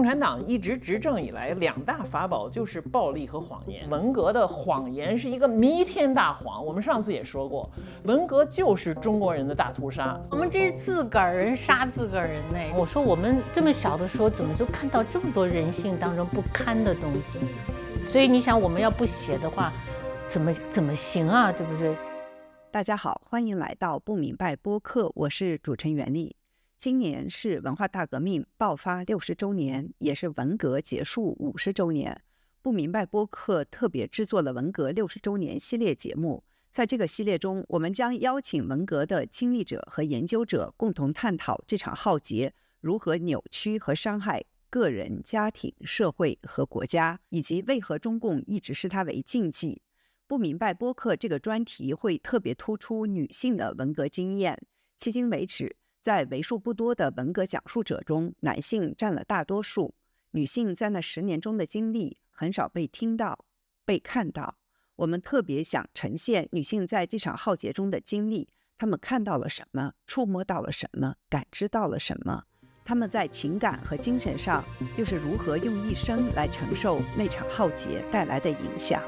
产党一直执政以来，两大法宝就是暴力和谎言。文革的谎言是一个弥天大谎，我们上次也说过，文革就是中国人的大屠杀。我们这是自个儿人杀自个儿人呢。我说我们这么小的时候，怎么就看到这么多人性当中不堪的东西？所以你想，我们要不写的话，怎么行啊？对不对？大家好，欢迎来到不明白播客，我是主持人袁丽。今年是文化大革命爆发60周年，也是文革结束50周年。不明白播客特别制作了文革60周年系列节目，在这个系列中，我们将邀请文革的亲历者和研究者共同探讨这场浩劫如何扭曲和伤害个人、家庭、社会和国家，以及为何中共一直视它为禁忌。不明白播客这个专题会特别突出女性的文革经验。迄今为止，在为数不多的文革讲述者中，男性占了大多数，女性在那10年中的经历很少被听到、被看到。我们特别想呈现女性在这场浩劫中的经历，她们看到了什么，触摸到了什么，感知到了什么，她们在情感和精神上又是如何用一生来承受那场浩劫带来的影响。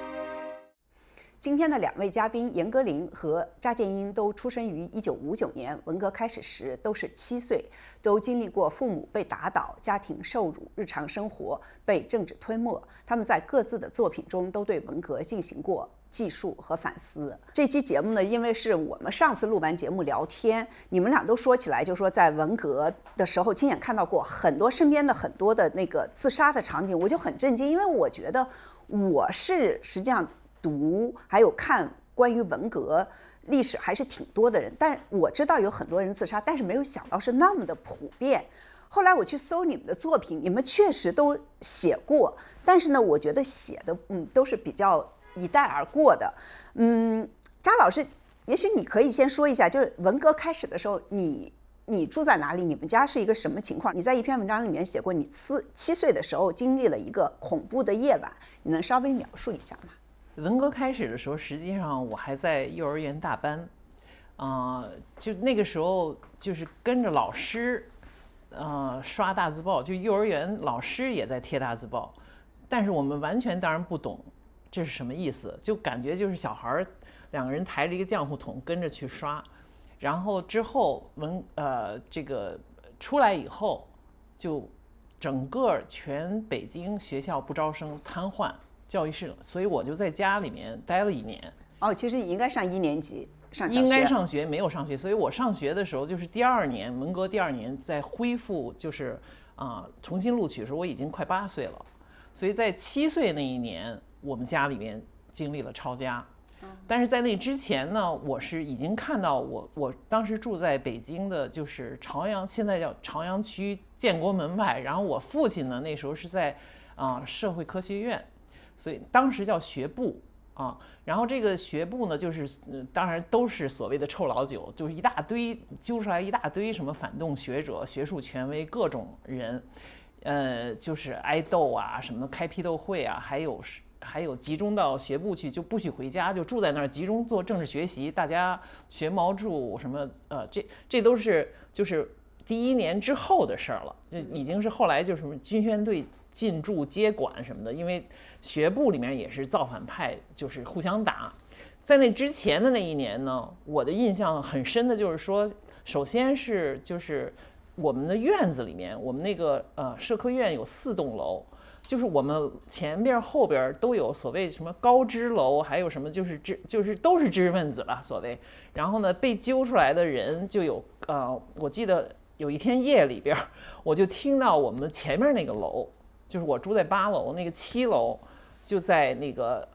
今天的2位嘉宾严歌苓和查建英都出生于1959年，文革开始时都是7岁，都经历过父母被打倒、家庭受辱、日常生活被政治吞没。他们在各自的作品中都对文革进行过记述和反思。这期节目呢，因为是我们上次录完节目聊天，你们俩都说起来，就说在文革的时候亲眼看到过很多身边的很多的那个自杀的场景，我就很震惊，因为我觉得我是实际上读还有看关于文革历史还是挺多的人，但我知道有很多人自杀，但是没有想到是那么的普遍。后来我去搜你们的作品，你们确实都写过，但是呢，我觉得写的都是比较一带而过的。查老师，也许你可以先说一下，就是文革开始的时候，你住在哪里？你们家是一个什么情况？你在一篇文章里面写过，你7岁的时候经历了一个恐怖的夜晚，你能稍微描述一下吗？文革开始的时候，实际上我还在幼儿园大班，就那个时候就是跟着老师，刷大字报，就幼儿园老师也在贴大字报，但是我们完全当然不懂这是什么意思，就感觉就是小孩2个人抬着一个浆糊桶跟着去刷，然后之后这个出来以后，就整个全北京学校不招生，瘫痪。教育室，所以我就在家里面待了1年。其实你应该上1年级，上小学。应该上学，没有上学，所以我上学的时候就是第2年，文革第2年在恢复，就是重新录取的时候，我已经快8岁了。所以在7岁那一年，我们家里面经历了抄家。但是在那之前呢，我是已经看到我当时住在北京的，就是朝阳，现在叫朝阳区建国门外。然后我父亲呢，那时候是在社会科学院。所以当时叫学部然后这个学部呢，就是当然都是所谓的臭老九，就是一大堆揪出来一大堆什么反动学者、学术权威各种人，就是挨斗啊什么的，开批斗会啊，还有集中到学部去，就不许回家，就住在那儿集中做政治学习，大家学毛著什么这都是就是第1年之后的事儿了，这已经是后来就是什么军宣队进驻接管什么的，因为学部里面也是造反派，就是互相打。在那之前的那1年呢，我的印象很深的就是说，首先是就是我们的院子里面，我们那个社科院有4栋楼，就是我们前边后边都有所谓什么高知楼，还有什么就是都是知识分子吧所谓。然后呢，被揪出来的人就有我记得有一天夜里边，我就听到我们前面那个楼。就是我住在8楼，那个7楼就在那个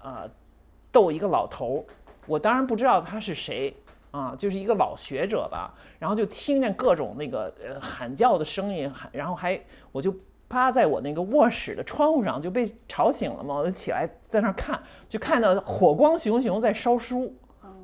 斗一个老头，我当然不知道他是谁就是一个老学者吧，然后就听见各种那个喊叫的声音，然后我就趴在我那个卧室的窗户上就被吵醒了嘛，我就起来在那儿看，就看到火光熊熊在烧书，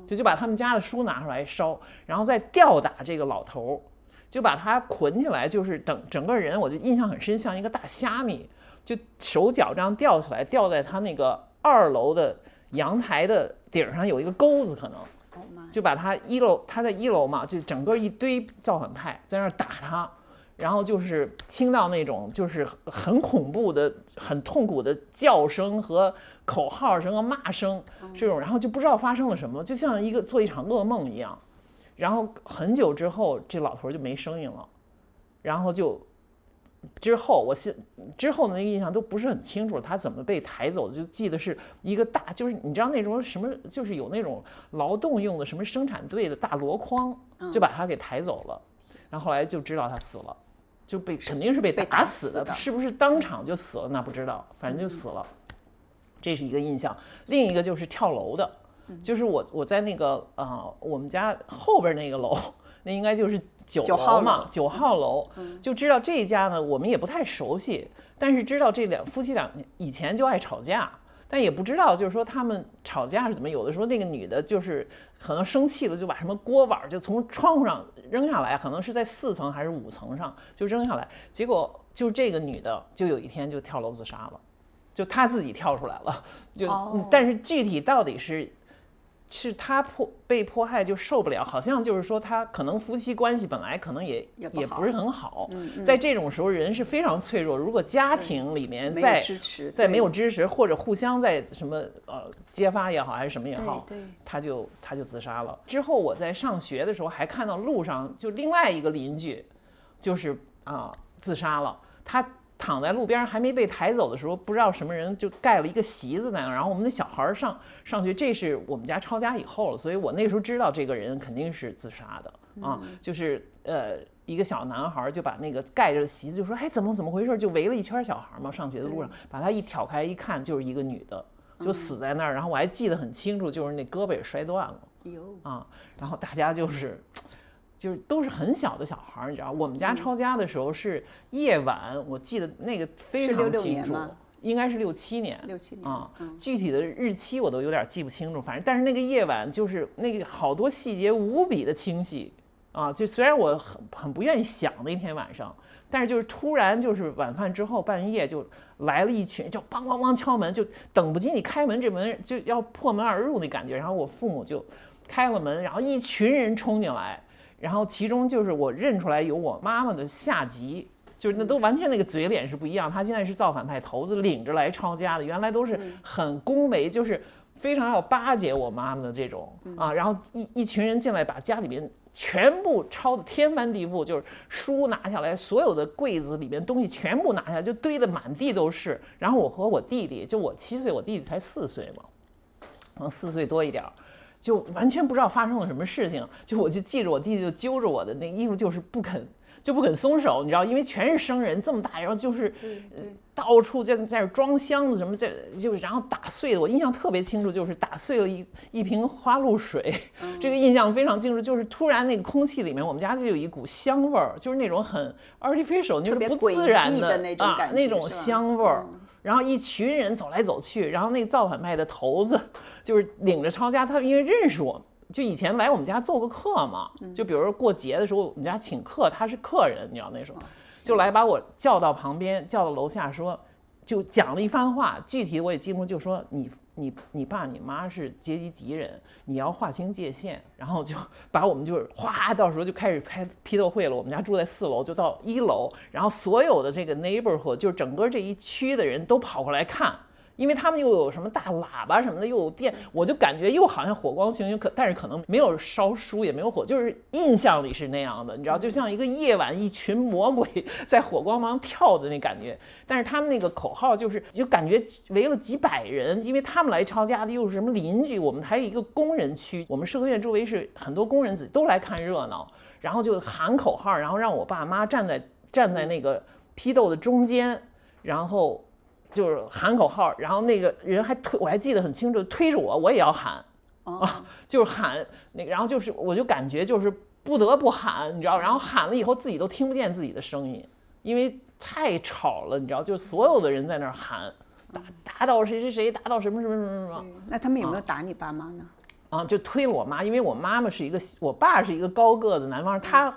就把他们家的书拿出来烧，然后再吊打这个老头，就把他捆起来，就是整个人我就印象很深，像一个大虾米。就手脚这样吊起来，吊在他那个2楼的阳台的顶上有一个钩子，可能就把他他在1楼嘛，就整个一堆造反派在那儿打他，然后就是听到那种就是很恐怖的、很痛苦的叫声和口号声和骂声这种，然后就不知道发生了什么，就像做一场噩梦一样。然后很久之后，这老头就没声音了，然后之后的那个印象都不是很清楚，他怎么被抬走的，就记得是一个大，就是你知道那种什么，就是有那种劳动用的什么生产队的大箩筐，就把他给抬走了。然后后来就知道他死了。就肯定是被打死的，是不是当场就死了那不知道，反正就死了。这是一个印象。另一个就是跳楼的，就是我在那个我们家后边那个楼，那应该就是9楼嘛，9号楼，就知道这一家呢，我们也不太熟悉，但是知道这夫妻俩以前就爱吵架。但也不知道，就是说他们吵架是怎么，有的时候那个女的就是可能生气了，就把什么锅碗就从窗户上扔下来，可能是在4层还是5层上就扔下来，结果就这个女的就有一天就跳楼自杀了，就她自己跳出来了，但是具体到底是他被迫害就受不了，好像就是说他可能夫妻关系本来可能也不是很好，在这种时候人是非常脆弱，如果家庭里面在没有支持或者互相在什么揭发也好还是什么也好，他就自杀了。之后我在上学的时候还看到路上就另外一个邻居就是自杀了，他躺在路边还没被抬走的时候，不知道什么人就盖了一个席子在那，然后我们的小孩上学，这是我们家抄家以后了，所以我那时候知道这个人肯定是自杀的就是一个小男孩就把那个盖着的席子就说，哎，怎么回事，就围了一圈小孩嘛，上学的路上把他一挑开一看，就是一个女的就死在那儿，然后我还记得很清楚，就是那胳膊也摔断了然后大家就是都是很小的小孩，你知道，我们家抄家的时候是夜晚，我记得那个非常清楚，应该是67年具体的日期我都有点记不清楚，反正但是那个夜晚就是那个好多细节无比的清晰就虽然我很不愿意想那天晚上，但是就是突然就是晚饭之后半夜就来了一群，就梆梆梆敲门，就等不及你开门，这门就要破门而入那感觉，然后我父母就开了门，然后一群人冲进来。然后其中就是我认出来有我妈妈的下级，就是那都完全那个嘴脸是不一样。她现在是造反派头子，领着来抄家的，原来都是很恭维，就是非常要巴结我妈妈的这种然后一群人进来，把家里面全部抄的天翻地覆，就是书拿下来，所有的柜子里面东西全部拿下来，就堆得满地都是。然后我和我弟弟，就我7岁，我弟弟才4岁嘛，4岁多一点。就完全不知道发生了什么事情，我就记着我弟弟就揪着我的那衣服，就是不肯松手，你知道，因为全是生人这么大，然后就是到处在这装箱子什么，然后打碎的，我印象特别清楚，就是打碎了一瓶花露水，这个印象非常清楚，就是突然那个空气里面，我们家就有一股香味儿，就是那种很 artificial， 就是不自然的那种香味儿。然后一群人走来走去，然后那造反派的头子就是领着抄家，他因为认识我，就以前来我们家做过客嘛，就比如说过节的时候我们家请客，他是客人，你知道那时候就来把我叫到旁边，叫到楼下说，就讲了一番话，具体我也记不住，就说你爸你妈是阶级敌人，你要划清界限，然后就把我们就是哗，到时候就开始开批斗会了。我们家住在4楼，就到1楼，然后所有的这个 neighborhood 就是整个这一区的人都跑过来看。因为他们又有什么大喇叭什么的，又有电，我就感觉又好像火光熊，但是可能没有烧书，也没有火，就是印象里是那样的，你知道，就像一个夜晚一群魔鬼在火光芒跳的那感觉。但是他们那个口号就感觉围了几百人，因为他们来抄家的又是什么邻居，我们还有一个工人区，我们社科院周围是很多工人自己都来看热闹，然后就喊口号，然后让我爸妈站在那个批斗的中间，然后就是喊口号，然后那个人还我还记得很清楚，推着我也要喊就是喊那个，然后就是我就感觉就是不得不喊，你知道，然后喊了以后自己都听不见自己的声音，因为太吵了，你知道，就是所有的人在那儿喊打倒谁谁谁，打倒什么什么什么什么。那他们有没有打你爸妈呢？就推我妈，因为我妈妈我爸是一个高个子南方人，他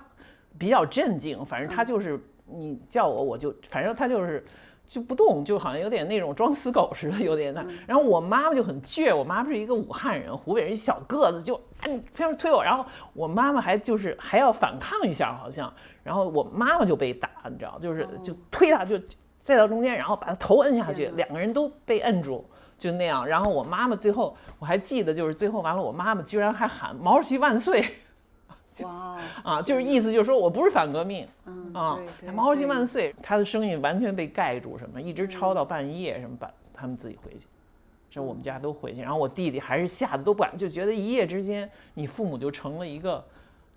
比较镇静，反正他就是你叫我就，反正他就是就不动，就好像有点那种装死狗似的，有点那。然后我妈妈就很倔，我妈妈是一个武汉人，湖北人，小个子，就你非要推我，然后我妈妈还要反抗一下，好像，然后我妈妈就被打，你知道，就推她，就再到中间，然后把她头摁下去，两个人都被摁住，就那样。然后我妈妈最后我还记得，就是最后完了，我妈妈居然还喊毛主席万岁。哇啊，就是意思就是说我不是反革命，对毛主席万岁，他的声音完全被盖住，什么一直吵到半夜，什么把他们自己回去，这我们家都回去，然后我弟弟还是吓得都不敢，就觉得一夜之间你父母就成了一个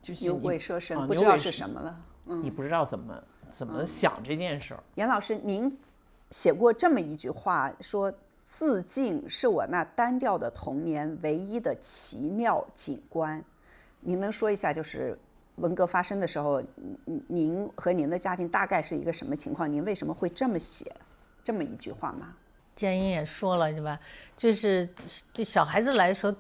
就是牛鬼蛇神，不知道是什么了，你不知道怎么想这件事儿。严老师，您写过这么一句话，说自尽是我那单调的童年唯一的奇妙景观。您能说一下，就是文革发生的时候，您和您的家庭大概是一个什么情况？您为什么会这么写这么一句话吗？建英也说了，对吧？就是对小孩子来说，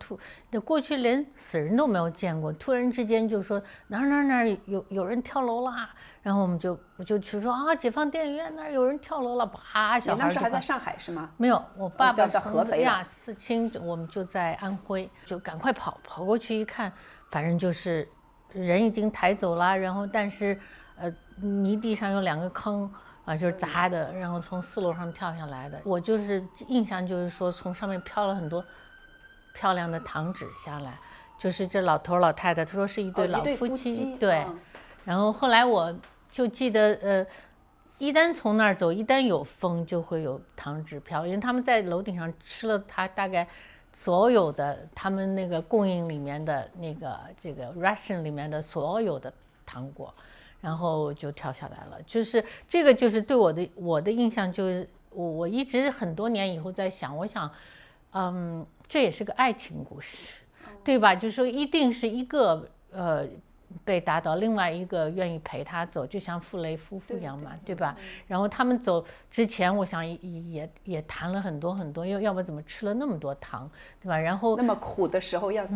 过去连死人都没有见过，突然之间就说哪儿有人跳楼啦，然后我就去说啊，解放电影院那儿有人跳楼了，啪，小孩就。你那时还在上海是吗？没有，我爸爸到合肥呀，四清，我们就在安徽，就赶快跑过去一看。反正就是人已经抬走了，然后但是泥地上有2个坑啊，就是砸的，然后从4楼上跳下来的。我就是印象就是说从上面飘了很多漂亮的糖纸下来，就是这老头老太太，他说是一对老夫妻，对。然后后来我就记得一旦从那儿走，一旦有风就会有糖纸飘，因为他们在楼顶上吃了它大概所有的他们那个供应里面的这个 ration 里面的所有的糖果，然后就跳下来了。就是这个就是对我的印象，就是我一直很多年以后在想，我想这也是个爱情故事，对吧？就是说一定是一个被打倒，另外一个愿意陪他走，就像傅雷夫妇一样嘛，对吧？然后他们走之前，我想也谈了很多，要不怎么吃了那么多糖，对吧？然后那么苦的时候要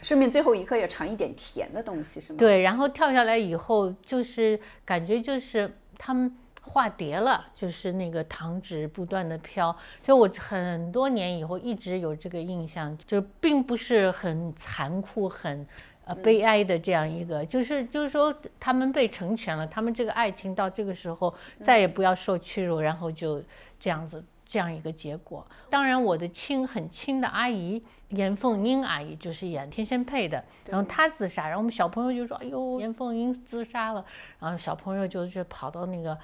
顺便最后一刻要尝一点甜的东西，是吗？对，然后跳下来以后，就是感觉就是他们化蝶了，就是那个糖纸不断的飘，就我很多年以后一直有这个印象，就并不是很残酷很悲哀的这样一个，就是说他们被成全了，他们这个爱情到这个时候再也不要受屈辱，然后就这样一个结果。当然我的很亲的阿姨严凤英阿姨就是演天仙配的，然后她自杀，然后我们小朋友就说哎呦严凤英自杀了，然后小朋友就跑到那个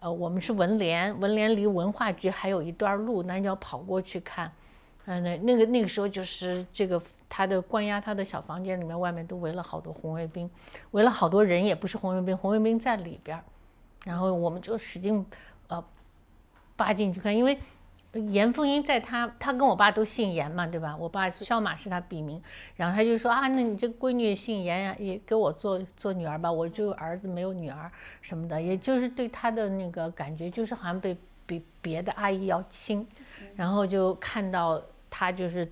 我们是文联离文化局还有一段路，那要跑过去看。那个时候就是这个他的关押他的小房间里面，外面都围了好多红卫兵，围了好多人，也不是红卫兵，红卫兵在里边，然后我们就使劲扒进去看，因为严凤英在他跟我爸都姓严嘛，对吧？我爸肖马是他笔名，然后他就说啊，那你这闺女姓严呀，也给我做女儿吧，我就儿子没有女儿什么的，也就是对他的那个感觉就是好像比别的阿姨要亲，然后就看到他就是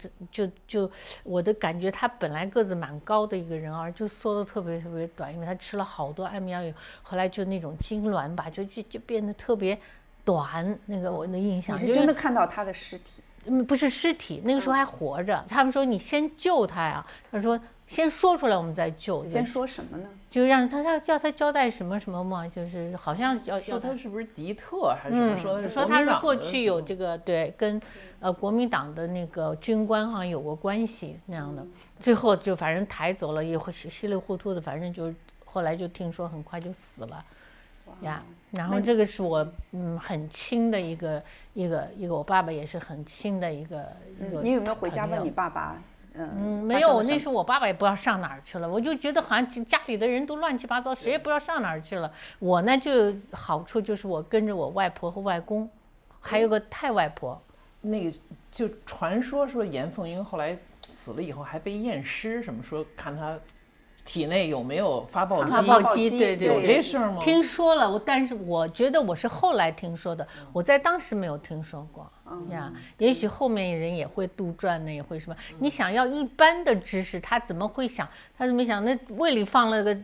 就我的感觉，他本来个子蛮高的一个人啊，就缩得特别特别短，因为他吃了好多安眠药，后来就那种痉挛吧，就变得特别短。那个我的印象，你是真的看到他的尸体？不是尸体，那个时候还活着。他们说你先救他呀，他说先说出来，我们再救。先说什么呢？就让他叫他交代什么什么嘛，就是好像要说他是不是敌特还是什么？说他是过去有这个对跟国民党的那个军官好像有过关系那样的。最后就反正抬走了，也稀里糊涂的，反正就后来就听说很快就死了呀。然后这个是我很亲的一个我爸爸也是很亲的一个。你有没有回家问你爸爸？没有，那时候我爸爸也不知道上哪儿去了，我就觉得好像家里的人都乱七八糟，谁也不知道上哪儿去了。我呢就好处就是我跟着我外婆和外公，还有个太外婆。那个就传说严凤英后来死了以后还被验尸，什么说看她体内有没有发报机，对，有这事儿吗？听说了，但是我觉得我是后来听说的，我在当时没有听说过呀。也许后面人也会杜撰呢，也会什么。你想要一般的知识，他怎么会想？他怎么想？那胃里放了个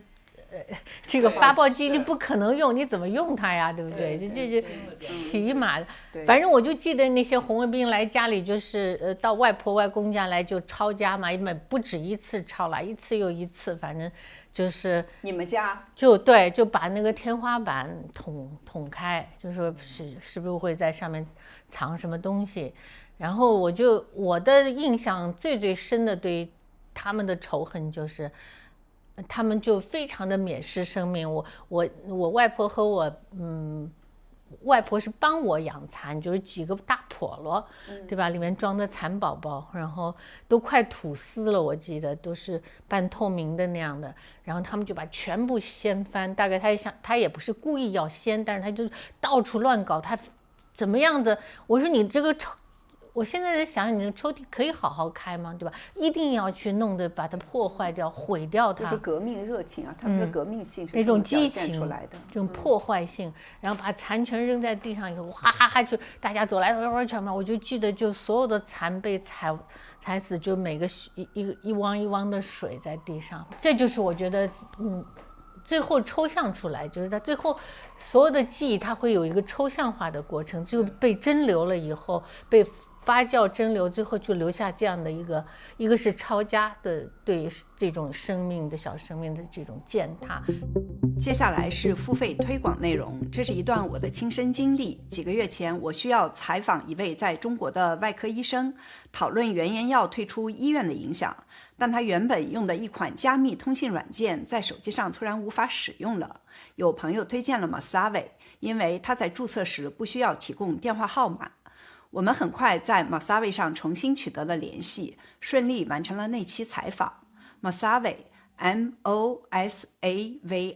这个发报机你不可能用，你怎么用它呀？对不对？这起码，反正我就记得那些红卫兵来家里，就是到外婆外公家来就抄家嘛，不止一次抄了，一次又一次，反正就是你们家就把那个天花板捅开，就说是不是会在上面藏什么东西。然后我的印象最深的对他们的仇恨就是，他们就非常的蔑视生命。我外婆和我外婆是帮我养蚕，就是几个大笸箩，对吧？里面装的蚕宝宝，然后都快吐丝了，我记得都是半透明的那样的。然后他们就把全部掀翻，大概他也不是故意要掀，但是他就到处乱搞，他怎么样的？我说你这个我现在在想，你的抽屉可以好好开吗？对吧？一定要去弄得把它破坏掉、毁掉它。就是革命热情啊，他们的革命性是那种激情出来的，这种破坏性，然后把蚕全扔在地上以后，哈哈哈，就大家走来走去嘛。我就记得，就所有的蚕被踩死，就每个一汪一汪的水在地上。这就是我觉得，最后抽象出来，就是它最后所有的记忆，它会有一个抽象化的过程，最后被蒸馏了以后，被发酵蒸馏，最后就留下这样的一个是抄家的对这种生命的小生命的这种践踏。接下来是付费推广内容，这是一段我的亲身经历。几个月前，我需要采访一位在中国的外科医生，讨论原研药退出医院的影响，但他原本用的一款加密通信软件在手机上突然无法使用了。有朋友推荐了 Masavai， 因为他在注册时不需要提供电话号码。我们很快在 Masavai 上重新取得了联系，顺利完成了那期采访。Masavai MOSAVI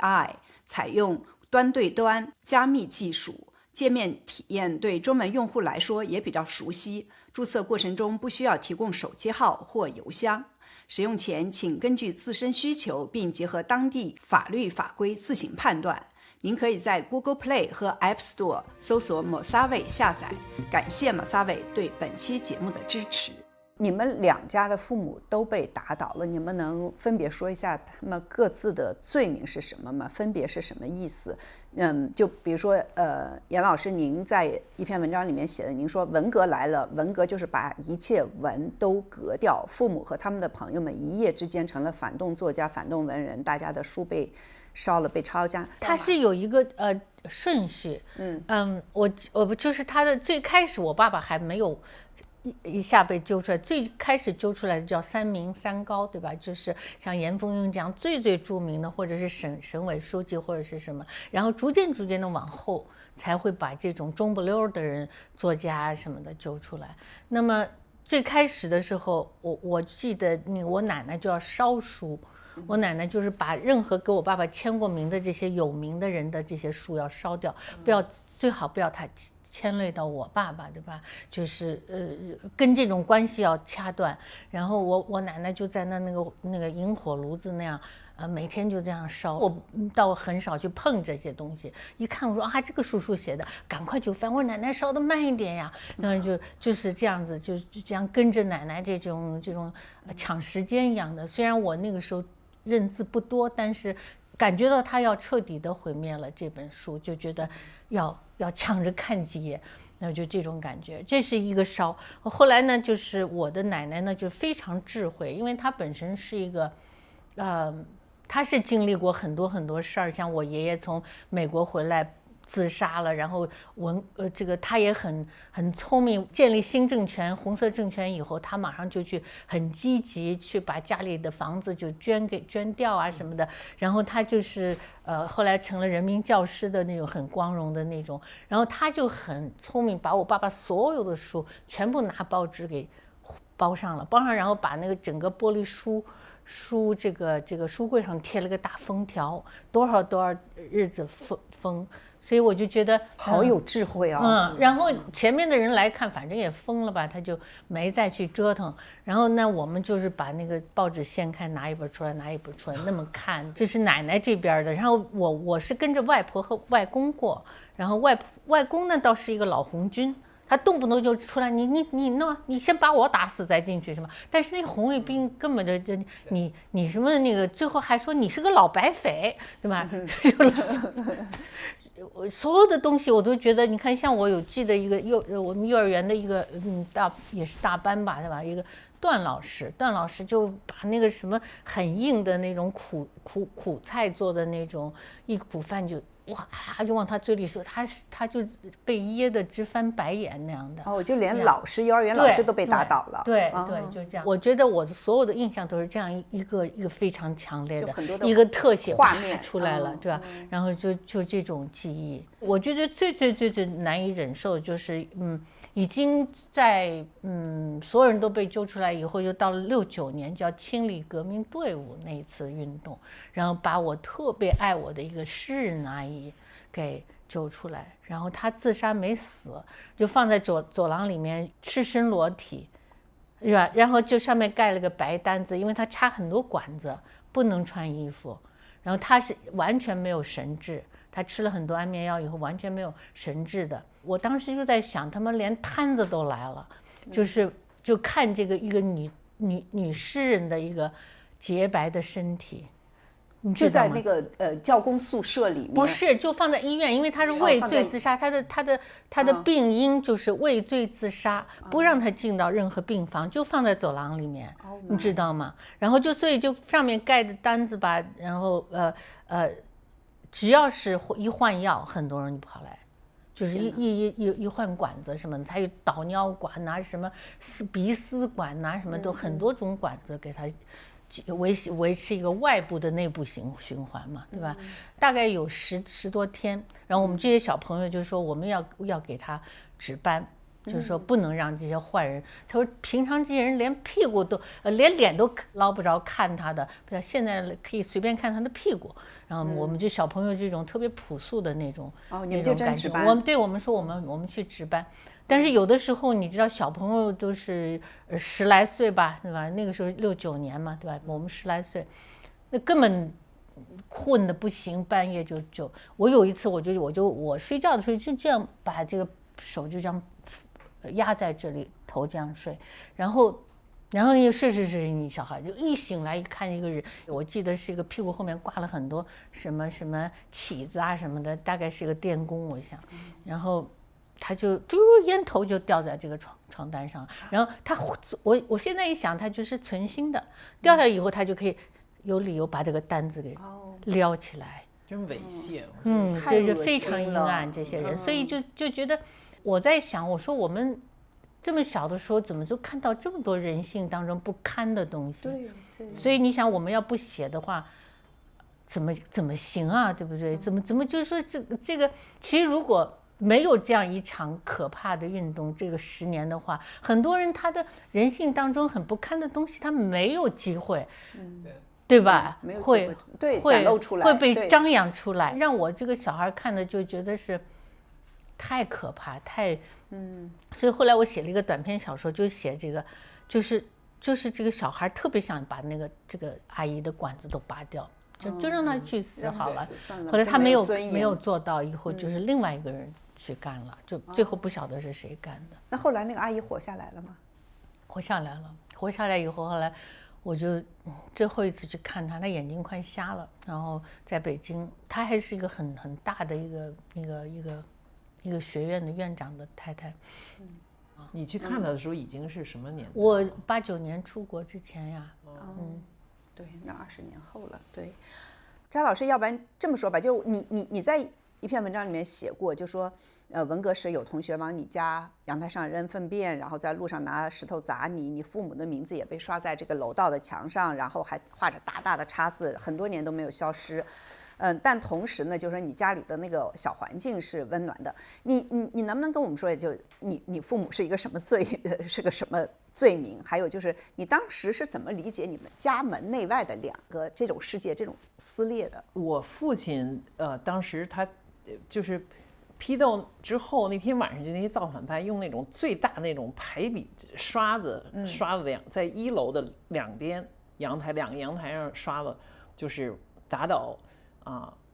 采用端对端加密技术，界面体验对中文用户来说也比较熟悉。注册过程中不需要提供手机号或邮箱。使用前请根据自身需求并结合当地法律法规自行判断。您可以在 Google Play 和 App Store 搜索 Masavai 下载。感谢 Masavai 对本期节目的支持。你们两家的父母都被打倒了，你们能分别说一下他们各自的罪名是什么吗？分别是什么意思？就比如说，严老师，您在一篇文章里面写的，您说文革来了，文革就是把一切文都革掉，父母和他们的朋友们一夜之间成了反动作家、反动文人，大家的书被烧了，被抄家。它是有一个顺序，我就是他的最开始，我爸爸还没有一下被揪出来，最开始揪出来的叫三民三高，对吧？就是像严凤英这样最著名的，或者是省委书记或者是什么，然后逐渐的往后才会把这种中不溜的人、作家什么的揪出来。那么最开始的时候，我记得我奶奶就要烧书。我奶奶就是把任何给我爸爸签过名的这些有名的人的这些书要烧掉，最好不要他牵累到我爸爸，对吧？就是跟这种关系要掐断。然后我奶奶就在那个引火炉子那样，每天就这样烧。我倒很少去碰这些东西，一看我说啊，这个叔叔写的，赶快就翻。我说奶奶烧的慢一点呀，然后就是这样子，就这样跟着奶奶这种抢时间一样的。虽然我那个时候认字不多，但是感觉到他要彻底的毁灭了这本书，就觉得要抢着看几页，那就这种感觉。这是一个烧。后来呢，就是我的奶奶呢就非常智慧，因为她本身是一个她是经历过很多事儿，像我爷爷从美国回来自杀了，然后这个他也很聪明，建立新政权红色政权以后，他马上就去很积极去把家里的房子就捐掉啊什么的，然后他就是后来成了人民教师的那种很光荣的那种，然后他就很聪明，把我爸爸所有的书全部拿报纸给包上，然后把那个整个玻璃书这个书柜上贴了个大封条，多少日子封。所以我就觉得好有智慧啊。然后前面的人来看，反正也封了吧，他就没再去折腾。然后呢，我们就是把那个报纸掀开，拿一本出来，那么看。这是奶奶这边的。然后我是跟着外婆和外公过，然后外公呢倒是一个老红军，他动不动就出来，你先把我打死再进去是吗？但是那个红卫兵根本就你什么那个，最后还说你是个老白匪，对吧？所有的东西我都觉得，你看像我有记得一个我们幼儿园的一个也是大班吧，对吧？一个段老师就把那个什么很硬的那种苦菜做的那种一苦饭就。哇！就往他嘴里说，他就被噎得直翻白眼那样的。哦，就连老师，幼儿园老师都被打倒了。对，就这样。我觉得我所有的印象都是这样一个非常强烈的一个特写画面出来了，对吧？然后就这种记忆，我觉得最难以忍受的就是已经在所有人都被揪出来以后，就到了69年叫清理革命队伍那一次运动，然后把我特别爱我的一个诗人阿姨给揪出来，然后她自杀没死，就放在走廊里面赤身裸体，是吧？然后就上面盖了个白单子，因为她插很多管子，不能穿衣服，然后她是完全没有神志。他吃了很多安眠药以后完全没有神志的，我当时就在想，他们连摊子都来了，就看这个一个女诗人的一个洁白的身体，你知道吗？就在那个教工宿舍里面？不是，就放在医院，因为他是畏罪自杀，他的病因就是畏罪自杀，不让他进到任何病房，就放在走廊里面，你知道吗？然后所以就上面盖的单子吧，然后只要是一换药，很多人就跑来，就是一换管子什么的，他有导尿管呐，什么鼻丝管呐，什么都很多种管子给他维持一个外部的内部循环嘛，对吧？大概有10多天，然后我们这些小朋友就说我们要给他值班。就是说不能让这些坏人，他说平常这些人连屁股都连脸都捞不着看他的，现在可以随便看他的屁股。然后我们就小朋友这种特别朴素的那种你们就真值班。我们说我们去值班，但是有的时候你知道小朋友都是10来岁吧，对吧？那个时候69年嘛，对吧？我们10来岁，那根本困得不行，半夜就我有一次我睡觉的时候就这样把这个手就这样压在这里，头这样睡，然后你睡，你小孩就一醒来一看一个人，我记得是一个屁股后面挂了很多什么起子啊什么的，大概是一个电工我想，然后他就烟头就掉在这个床单上，然后我现在一想他就是存心的，掉下来以后他就可以有理由把这个单子给撩起来，真猥亵。这是非常阴暗这些人，所以就觉得。我在想，我说我们这么小的时候，怎么就看到这么多人性当中不堪的东西？对。所以你想，我们要不写的话，怎么行啊？对不对？怎么就是说这个，其实如果没有这样一场可怕的运动，这个10年的话，很多人他的人性当中很不堪的东西，他没有机会，对吧？会展露出来，会被张扬出来，让我这个小孩看的就觉得是。太可怕，所以后来我写了一个短篇小说，就写这个，就是这个小孩特别想把这个阿姨的管子都拔掉，就让他去死好了。后来他没有做到，以后就是另外一个人去干了，就最后不晓得是谁干的。那后来那个阿姨活下来了吗？活下来了，活下来以后，后来我就最后一次去看他，他眼睛快瞎了，然后在北京，他还是一个很大的一个学院的院长的太太。你去看他的时候已经是什么年代？我89年出国之前呀。对，那20年后了。对，张老师，要不然这么说吧，就你在一篇文章里面写过，就说文革时有同学往你家阳台上扔粪便，然后在路上拿石头砸你，你父母的名字也被刷在这个楼道的墙上，然后还画着大大的叉字，很多年都没有消失。但同时呢，就是说你家里的那个小环境是温暖的。你能不能跟我们说，就你父母是一个什么是个什么罪名？还有就是你当时是怎么理解你们家门内外的2个这种世界这种撕裂的？我父亲当时他就是批斗之后那天晚上，就那些造反派用那种最大那种排比刷子刷了在1楼的2边阳台2个阳台上刷了，就是打倒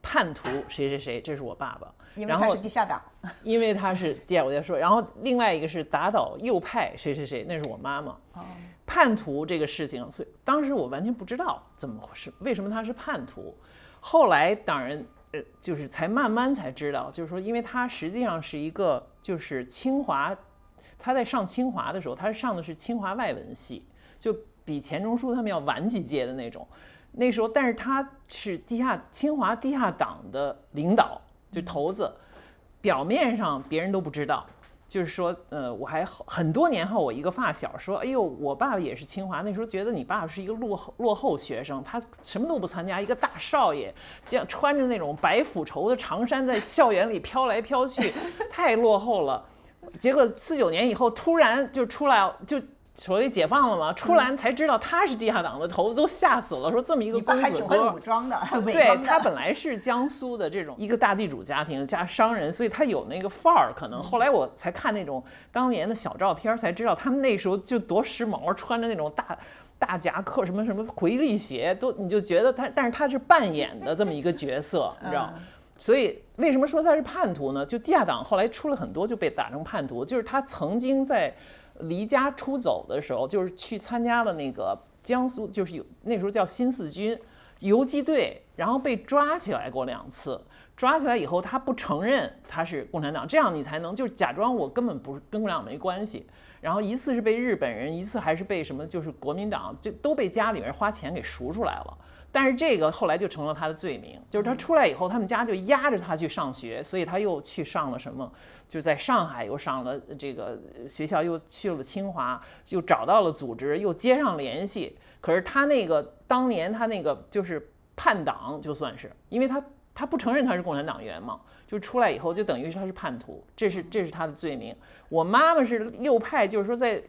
叛徒谁谁谁，这是我爸爸，因为他是地下党，因为他是第二我再说，然后另外一个是打倒右派谁谁谁，那是我妈妈。叛徒这个事情，所以当时我完全不知道怎么回事，为什么他是叛徒。后来当然就是才慢慢才知道，就是说因为他实际上是一个就是清华，他在上清华的时候，他上的是清华外文系，就比钱钟书他们要晚几届的那种。那时候，但是他是清华地下党的领导，就头子，表面上别人都不知道。就是说，我还很多年后，我一个发小说，哎呦，我爸爸也是清华，那时候觉得你爸爸是一个落后学生，他什么都不参加，一个大少爷，这样穿着那种白腐绸的长衫在校园里飘来飘去，太落后了。结果49年以后，突然就出来就。所谓解放了嘛，出来才知道他是地下党的头子，都吓死了。说这么一个公子哥，还挺会武装的，对，他本来是江苏的这种一个大地主家庭加商人，所以他有那个范儿。可能后来我才看那种当年的小照片，才知道他们那时候就多时髦，穿着那种大夹克，什么回力鞋，都你就觉得他，但是他是扮演的这么一个角色，你知道。所以为什么说他是叛徒呢？就地下党后来出了很多就被打成叛徒，就是他曾经在离家出走的时候，就是去参加了那个江苏，就是那时候叫新四军游击队，然后被抓起来过2次。抓起来以后，他不承认他是共产党，这样你才能就是假装我根本不是跟共产党没关系。然后一次是被日本人，一次还是被什么就是国民党，就都被家里面花钱给赎出来了。但是这个后来就成了他的罪名，就是他出来以后，他们家就压着他去上学，所以他又去上了什么，就是在上海又上了这个学校，又去了清华，又找到了组织，又接上联系。可是他那个当年他那个就是叛党，就算是，因为他不承认他是共产党员嘛，就出来以后就等于他是叛徒，这是他的罪名。我妈妈是右派，就是说在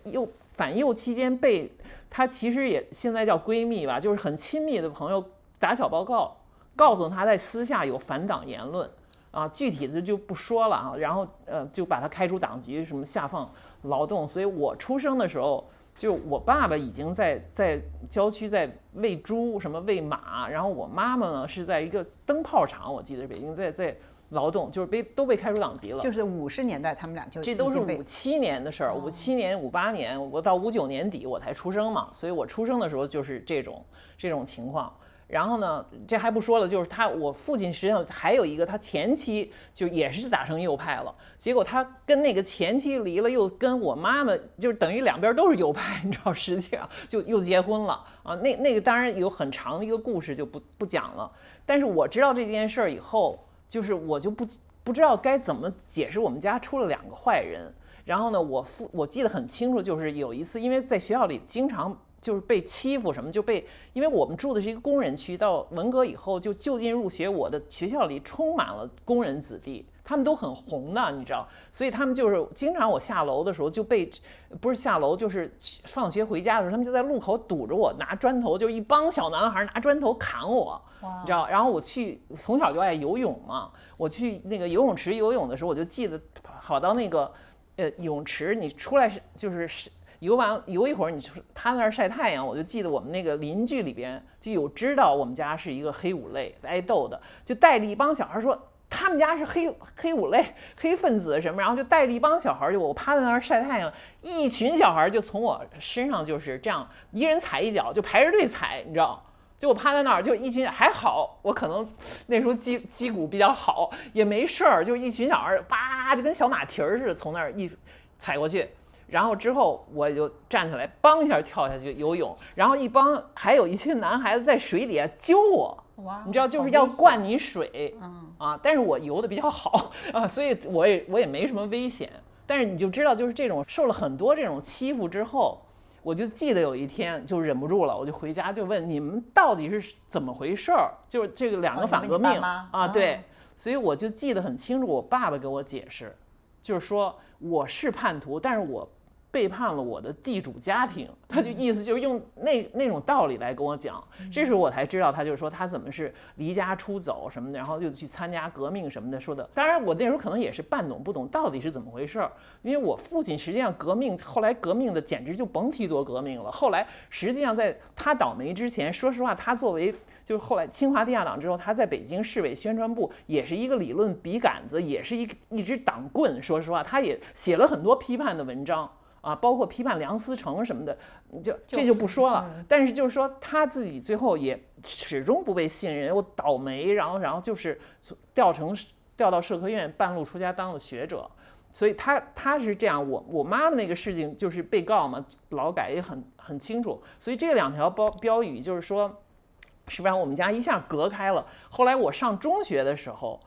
反右期间被她其实也现在叫闺蜜吧，就是很亲密的朋友打小报告，告诉她在私下有反党言论啊，具体的就不说了啊。然后就把她开除党籍，什么下放劳动。所以我出生的时候，就我爸爸已经在郊区在喂猪，什么喂马，然后我妈妈呢是在一个灯泡厂，我记得北京在劳动，就是都被开除党籍了。就是50年代他们俩就这都是57年的事儿，57年、58年，我到59年底我才出生嘛，所以我出生的时候就是这种情况。然后呢，这还不说了，就是我父亲实际上还有一个，他前妻就也是打成右派了，结果他跟那个前妻离了，又跟我妈妈就是等于两边都是右派，你知道，实际上就又结婚了啊。那个当然有很长的一个故事，就不讲了。但是我知道这件事儿以后，就是我就不知道该怎么解释，我们家出了2个坏人。然后呢，我记得很清楚，就是有一次，因为在学校里经常就是被欺负什么，因为我们住的是一个工人区，到文革以后就近入学，我的学校里充满了工人子弟，他们都很红的，你知道，所以他们就是经常我下楼的时候就不是下楼就是放学回家的时候，他们就在路口堵着我，拿砖头，就一帮小男孩拿砖头砍我，你知道。然后我从小就爱游泳嘛，我去那个游泳池游泳的时候，我就记得跑到那个泳池，你出来就是游一会儿，你趴在那儿晒太阳。我就记得我们那个邻居里边就有知道我们家是一个黑五类挨斗的，就带着一帮小孩说他们家是黑五类黑分子什么，然后就带着一帮小孩，就我趴在那儿晒太阳，一群小孩就从我身上就是这样一人踩一脚，就排着队踩，你知道。就我趴在那儿，就一群，还好我可能那时候肌骨比较好，也没事儿，就一群小孩叭就跟小马蹄儿似的从那儿一踩过去。然后之后我就站起来，梆一下跳下去游泳，然后还有一些男孩子在水底下揪我，你知道，就是要灌你水，但是我游的比较好啊，所以我也没什么危险。但是你就知道，就是这种受了很多这种欺负之后，我就记得有一天就忍不住了，我就回家就问你们到底是怎么回事儿，就是这个2个反革命啊，对，所以我就记得很清楚，我爸爸给我解释，就是说我是叛徒，但是我背叛了我的地主家庭，他就意思就是用那种道理来跟我讲，这时候我才知道他就是说他怎么是离家出走什么的，然后就去参加革命什么的说的。当然我那时候可能也是半懂不懂到底是怎么回事，因为我父亲实际上后来革命的简直就甭提多革命了。后来实际上在他倒霉之前，说实话，他作为就是后来清华地下党之后，他在北京市委宣传部也是一个理论笔杆子，也是一支党棍。说实话，他也写了很多批判的文章。包括批判梁思成什么的，这就不说了。但是就是说他自己最后也始终不被信任，我倒霉，然后就是调到社科院半路出家当了学者。所以他是这样，我妈妈那个事情就是被告嘛，劳改也很清楚。所以这两条标语就是说，是不是让我们家一下隔开了？后来我上中学的时候。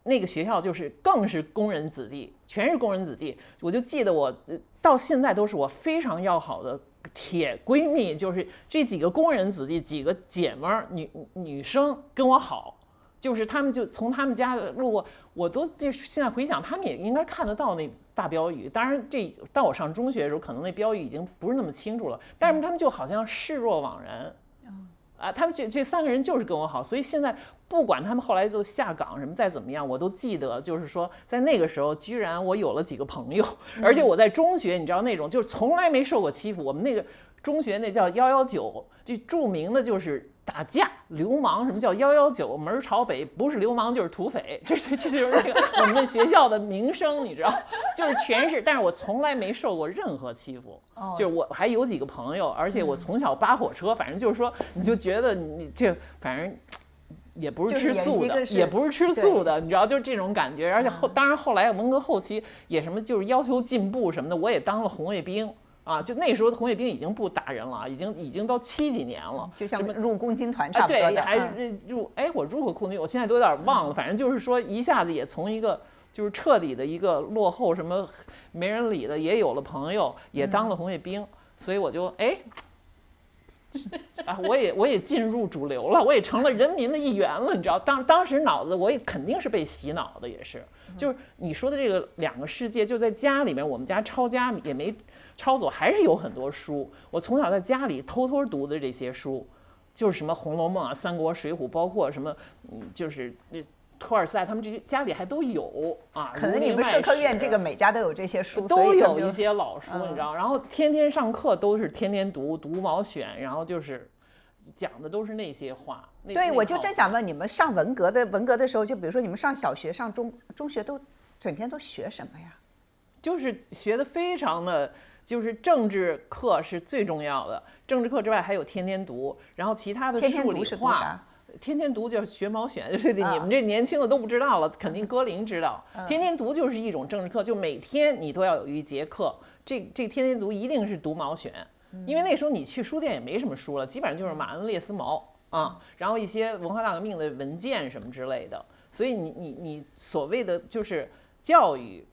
那个学校就是更是工人子弟，全是工人子弟。我就记得我到现在都是我非常要好的铁闺蜜，就是这几个工人子弟，几个姐们儿，女生跟我好，就是他们就从他们家路过，我都这现在回想，他们也应该看得到那大标语。当然，这到我上中学的时候，可能那标语已经不是那么清楚了，但是他们就好像视若罔然。他们这三个人就是跟我好，所以现在不管他们后来就下岗什么再怎么样，我都记得，就是说在那个时候，居然我有了几个朋友，而且我在中学，你知道那种就是从来没受过欺负。我们那个中学那叫119，这著名的就是打架流氓，什么叫119？门朝北，不是流氓就是土匪，这就是那个我们学校的名声，你知道，就是全是。但是我从来没受过任何欺负，就是我还有几个朋友，而且我从小扒火车，反正就是说，你就觉得你这反正。也不是吃素的，也不是吃素的，你知道，就是这种感觉。而且当然后来文革后期也什么，就是要求进步什么的，我也当了红卫兵啊。就那时候的红卫兵已经不打人了，已经到70几年了，就像入共青团差不多的。对，还入我入过空军，我现在都有点忘了。反正就是说一下子也从一个就是彻底的一个落后什么没人理的，也有了朋友，也当了红卫兵，所以我就我也进入主流了，我也成了人民的一员了，你知道，当时脑子我也肯定是被洗脑的，也是，就是你说的这个两个世界，就在家里面，我们家抄家也没抄走，还是有很多书，我从小在家里偷偷读的这些书，就是什么《红楼梦》啊、《三国》《水浒》，包括什么，就是托尔斯泰他们这些家里还都有啊。可能你们社科院这个每家都有这些书，都有一些老书，你知道。然后天天上课都是天天读毛选，然后就是讲的都是那些话。对，我就真想问你们上文革的时候，就比如说你们上小学、上中学都整天都学什么呀？就是学的非常的。就是政治课是最重要的，政治课之外还有天天读，然后其他的数理化。天天读就是学毛选，就是你们这年轻的都不知道了，肯定歌林知道。天天读就是一种政治课，就每天你都要有一节课，这天天读一定是读毛选，因为那时候你去书店也没什么书了，基本上就是马恩列斯毛啊，然后一些文化大革命的文件什么之类的，所以你所谓的就是教育。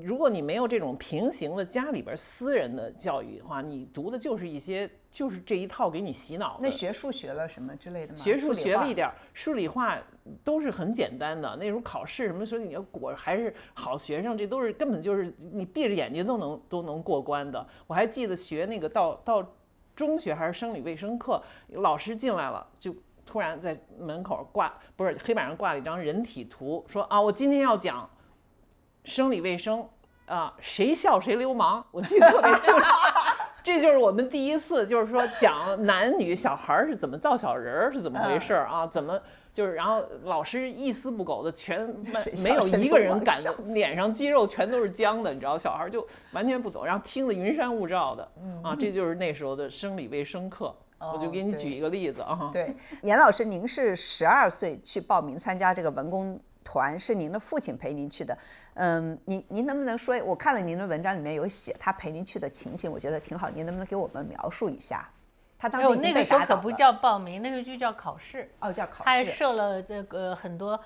如果你没有这种平行的家里边私人的教育的话，你读的就是一些就是这一套给你洗脑的。那学数学了什么之类的吗？学数学了一点，数理化都是很简单的。那时候考试什么时候你要果还是好学生，这都是根本就是你闭着眼睛都能过关的。我还记得学那个到中学还是生理卫生课，老师进来了就突然在门口不是黑板上挂了一张人体图，说啊我今天要讲。生理卫生啊，谁笑谁流氓，我记得特别清楚。这就是我们第一次，就是说讲男女小孩是怎么造小人是怎么回事啊？怎么就是，然后老师一丝不苟的，全没有一个人敢，脸上肌肉全都是僵的，你知道，小孩就完全不走，然后听得云山雾罩的啊，这就是那时候的生理卫生课。我就给你举一个例子啊。对，严老师，您是12岁去报名参加这个文工团，是您的父亲陪您去的。您能不能说，我看了您的文章里面有写他陪您去的情形，我觉得挺好，您能不能给我们描述一下？他当时已经被打倒了。那个时候可不叫报名，那个就叫考试。哦，叫考试。他还设了这个很多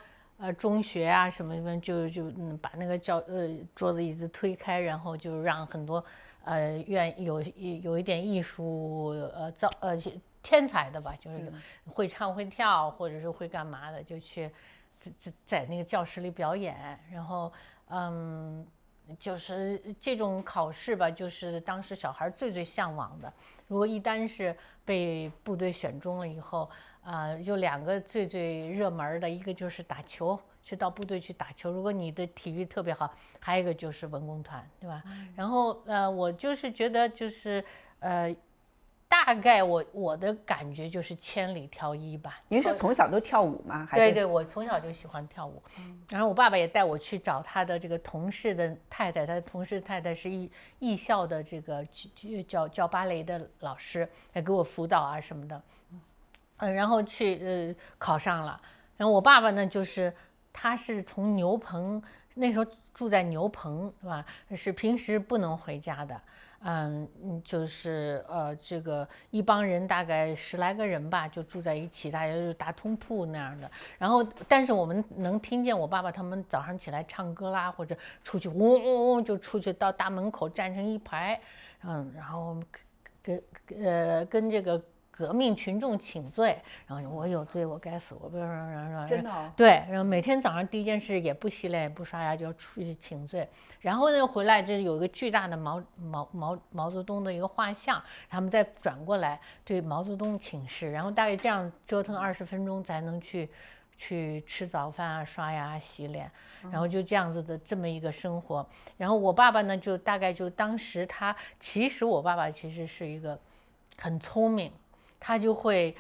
中学啊什么的，就把那个桌子椅子推开，然后就让很多有一点艺术天才的吧，就是会唱会跳或者是会干嘛的，就去在那个教室里表演，然后就是这种考试吧，就是当时小孩最向往的。如果一旦是被部队选中了以后，就2个最热门的，一个就是打球，去到部队去打球。如果你的体育特别好，还有一个就是文工团，对吧？然后我就是觉得就是大概我的感觉就是千里挑一吧。您是从小都跳舞吗？还是对，我从小就喜欢跳舞。然后我爸爸也带我去找他的这个同事的太太，他的同事太太是艺校的这个教芭蕾的老师，来给我辅导啊什么的。然后去考上了。然后我爸爸呢，就是他是从牛棚，那时候住在牛棚，是吧？是平时不能回家的。就是这个一帮人大概10来个人吧，就住在一起，大家就大通铺那样的。然后，但是我们能听见我爸爸他们早上起来唱歌啦，或者出去嗡嗡嗡就出去到大门口站成一排，然后跟这个革命群众请罪，然后我有罪，我该死，我不真的哦。对，然后每天早上第一件事也不洗脸也不刷牙就要出去请罪，然后呢回来这有一个巨大的毛泽东的一个画像，他们再转过来对毛泽东请示，然后大概这样折腾20分钟才能去吃早饭啊、刷牙、洗脸，然后就这样子的这么一个生活。然后我爸爸呢，就大概就当时其实我爸爸其实是一个很聪明。他就会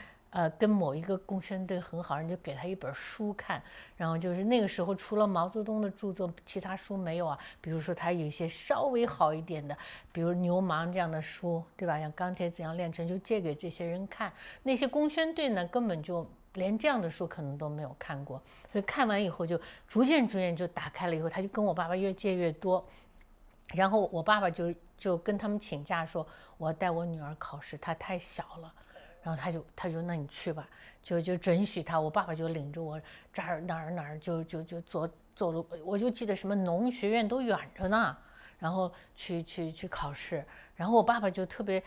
跟某一个共生队很好，人就给他一本书看，然后就是那个时候除了毛泽东的著作，其他书没有啊。比如说他有一些稍微好一点的，比如流氓这样的书，对吧？像钢铁怎样炼成，就借给这些人看。那些共生队呢，根本就连这样的书可能都没有看过，所以看完以后就逐渐就打开了以后，他就跟我爸爸越借越多。然后我爸爸就跟他们请假说，我要带我女儿考试，她太小了。然后他就那你去吧，就准许他。我爸爸就领着我这儿哪儿就走路，我就记得什么农学院都远着呢，然后去考试。然后我爸爸就特别，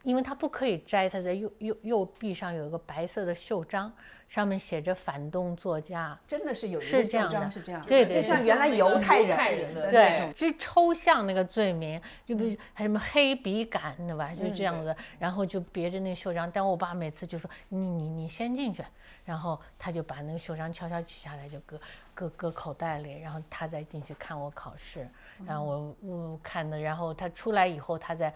因为他不可以摘，他在右臂上有一个白色的袖章，上面写着反动作家，真的是有一个是这样的，袖章是这样，对，就像原来犹太人的那种，就抽象那个罪名，就比如还什么黑笔杆，对吧？就这样的，然后就别着那个袖章。但我爸每次就说你先进去，然后他就把那个袖章悄悄取下来，就搁口袋里，然后他再进去看我考试。然后我看的，然后他出来以后，他再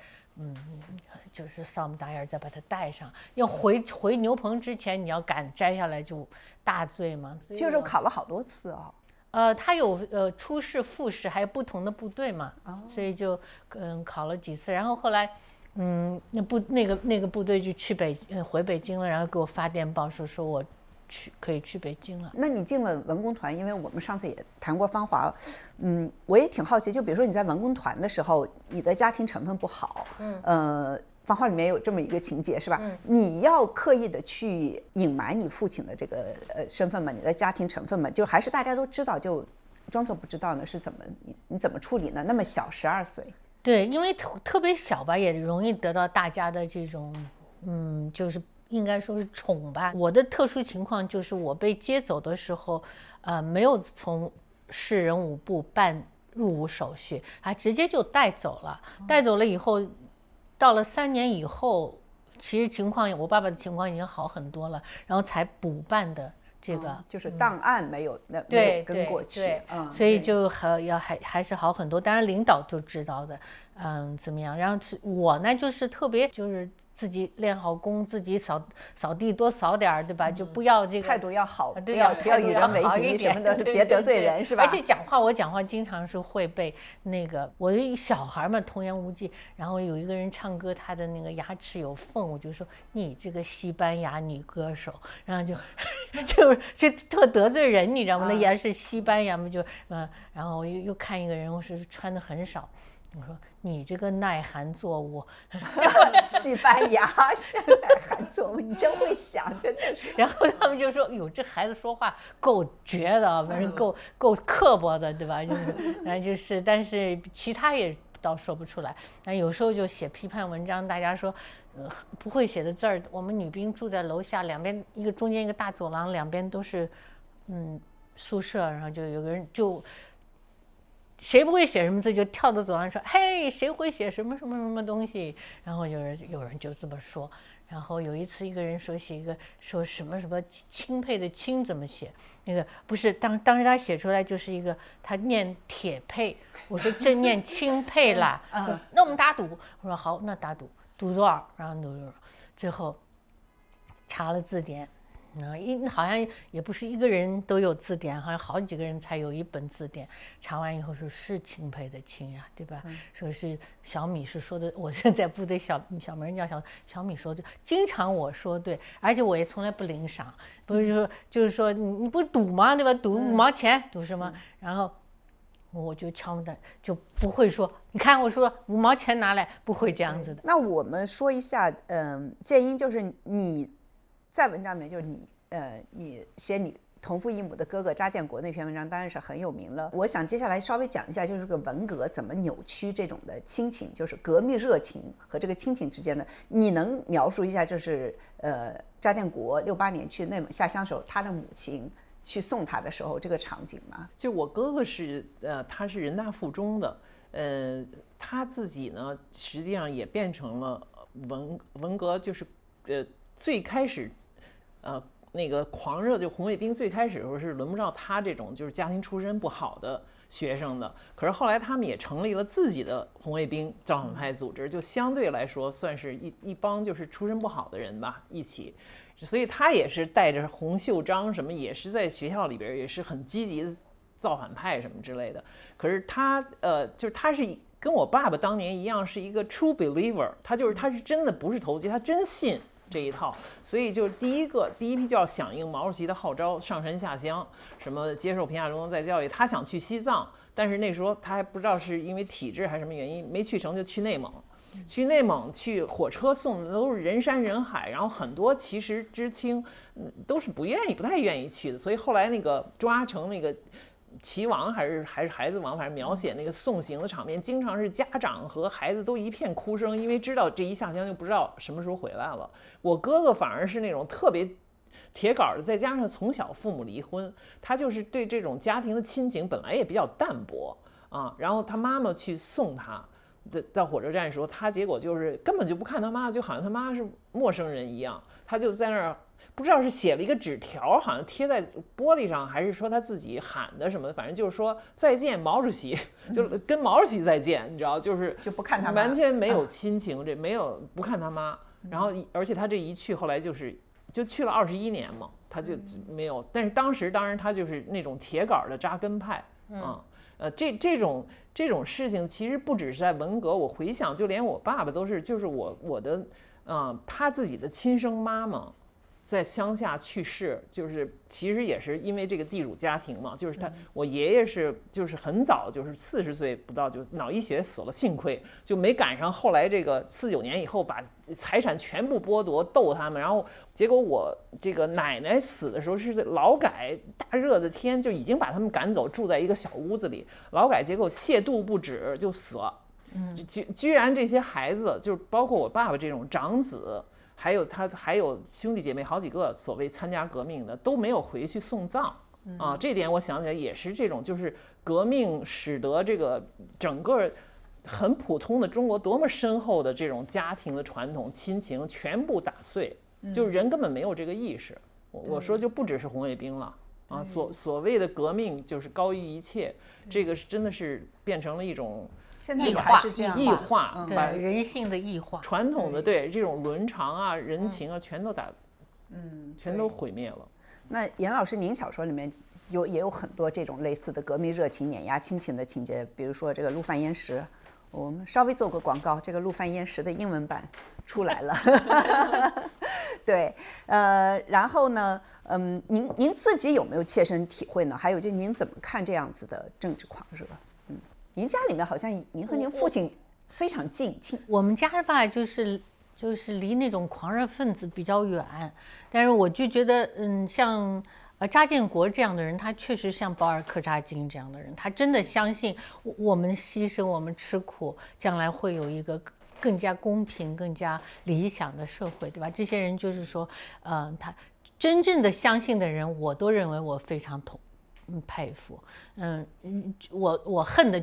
就是扫我们大眼，再把它戴上。要回牛棚之前，你要敢摘下来就大罪嘛。就是考了好多次哦。他有初试、复试，还有不同的部队嘛，所以就考了几次。然后后来那个部队就回北京了，然后给我发电报说我可以去北京了。那你进了文工团，因为我们上次也谈过芳华，我也挺好奇，就比如说你在文工团的时候，你的家庭成分不好，芳华里面有这么一个情节是吧？你要刻意的去隐瞒你父亲的这个身份吗？你的家庭成分吗？就还是大家都知道，就装作不知道呢？是怎么你怎么处理呢？那么小12岁，对，因为特别小吧，也容易得到大家的这种就是应该说是宠吧。我的特殊情况就是我被接走的时候，没有从市人武部办入伍手续，还直接就带走了。带走了以后，到了3年以后，其实我爸爸的情况已经好很多了，然后才补办的这个，就是档案没有跟过去，所以就还是好很多。当然领导就知道的，怎么样？然后我呢，就是特别就是自己练好功，自己扫地多扫点，对吧？就不要这个态度要好，不对，要与人为敌什么的，别得罪人，是吧？而且我讲话经常是会被那个我的小孩嘛童言无忌，然后有一个人唱歌，他的那个牙齿有缝，我就说你这个西班牙女歌手，然后就特得罪人，你知道吗？那牙是西班牙嘛，然后我又看一个人，我是穿的很少。我说你这个耐寒作物，西班牙耐寒作物，你真会想，真的是。然后他们就说：“哟，这孩子说话够绝的，反正够刻薄的，对吧？”就是，但是其他也倒说不出来。那有时候就写批判文章，大家说，不会写的字儿。我们女兵住在楼下，两边中间一个大走廊，两边都是宿舍，然后就有个人就谁不会写什么字就跳到走廊说，嘿，谁会写什么什么什么东西？然后有人就这么说。然后有一次一个人写一个说什么什么钦佩的钦怎么写？那个不是当时他写出来就是一个他念铁佩，我说这念钦佩啦。那我们打赌，我说好，那打赌多少？然后赌多少？最后查了字典。好像也不是一个人都有字典，好像好几个人才有一本字典。查完以后说是钦佩的钦呀，对吧？说是小米是说的，我现在部队小名叫小米说，就经常我说对，而且我也从来不领赏，不是说就是说你不是赌吗？对吧？赌5毛钱，赌什么？然后我就敲的就不会说，你看我说5毛钱拿来，不会这样子的。那我们说一下，建英就是你。在文章里面，就是你写你同父异母的哥哥查建国那篇文章，当然是很有名了。我想接下来稍微讲一下，就是这个文革怎么扭曲这种的亲情，就是革命热情和这个亲情之间的。你能描述一下，就是查建国68年去内蒙下乡时候，他的母亲去送他的时候这个场景吗？就我哥哥是他是人大附中的，他自己呢实际上也变成了文革，就是最开始。那个狂热就红卫兵最开始的时候是轮不到他这种就是家庭出身不好的学生的，可是后来他们也成立了自己的红卫兵造反派组织，就相对来说算是一帮就是出身不好的人吧一起，所以他也是带着红袖章什么，也是在学校里边也是很积极的造反派什么之类的。可是他就是他是跟我爸爸当年一样是一个 true believer， 他是真的不是投机，他真信这一套，所以就是第一批就要响应毛主席的号召，上山下乡，什么接受贫下中农再教育。他想去西藏，但是那时候他还不知道是因为体制还是什么原因没去成，就去内蒙。去火车送的都是人山人海，然后很多其实知青都是不太愿意去的。所以后来那个抓成那个齐王还是孩子王，反正描写那个送行的场面，经常是家长和孩子都一片哭声，因为知道这一下乡就不知道什么时候回来了。我哥哥反而是那种特别铁杆的，再加上从小父母离婚，他就是对这种家庭的亲情本来也比较淡薄啊。然后他妈妈去送他到火车站的时候，他结果就是根本就不看他妈，就好像他妈是陌生人一样，他就在那儿。不知道是写了一个纸条，好像贴在玻璃上，还是说他自己喊的什么的，反正就是说再见毛主席，就跟毛主席再见，你知道，就不看他妈，完全没有亲情，这没有不看他妈。然后而且他这一去，后来就去了21年嘛，他就没有。但是当时当然他就是那种铁杆的扎根派啊，这种事情其实不只是在文革，我回想就连我爸爸都是，就是我的他自己的亲生妈妈。在乡下去世，就是其实也是因为这个地主家庭嘛，就是我爷爷是就是很早就是40岁不到就脑溢血死了，幸亏就没赶上后来这个49年以后把财产全部剥夺斗他们，然后结果我这个奶奶死的时候是在劳改大热的天就已经把他们赶走，住在一个小屋子里，劳改结果亵渎不止就死了，居然这些孩子就是包括我爸爸这种长子。还有兄弟姐妹好几个所谓参加革命的都没有回去送葬啊，这点我想起来也是这种，就是革命使得这个整个很普通的中国多么深厚的这种家庭的传统亲情全部打碎，就是人根本没有这个意识。我说就不只是红卫兵了啊，所谓的革命就是高于一切，这个是真的是变成了一种。现在还是这样异化，对人性的异化，传统的对这种伦常啊、人情啊，全都全都毁灭了。那严老师，您小说里面也有很多这种类似的革命热情碾压亲情的情节，比如说这个陆犯焉识，我们稍微做个广告，这个陆犯焉识的英文版出来了。对，然后呢，您自己有没有切身体会呢？还有就您怎么看这样子的政治狂热？您家里面好像您和您父亲非常近。我们家吧，就是离那种狂热分子比较远，但是我就觉得，像查建国这样的人，他确实像保尔柯察金这样的人，他真的相信我们牺牲，我们吃苦，将来会有一个更加公平、更加理想的社会，对吧？这些人就是说，他真正的相信的人，我都认为我非常佩服。我恨的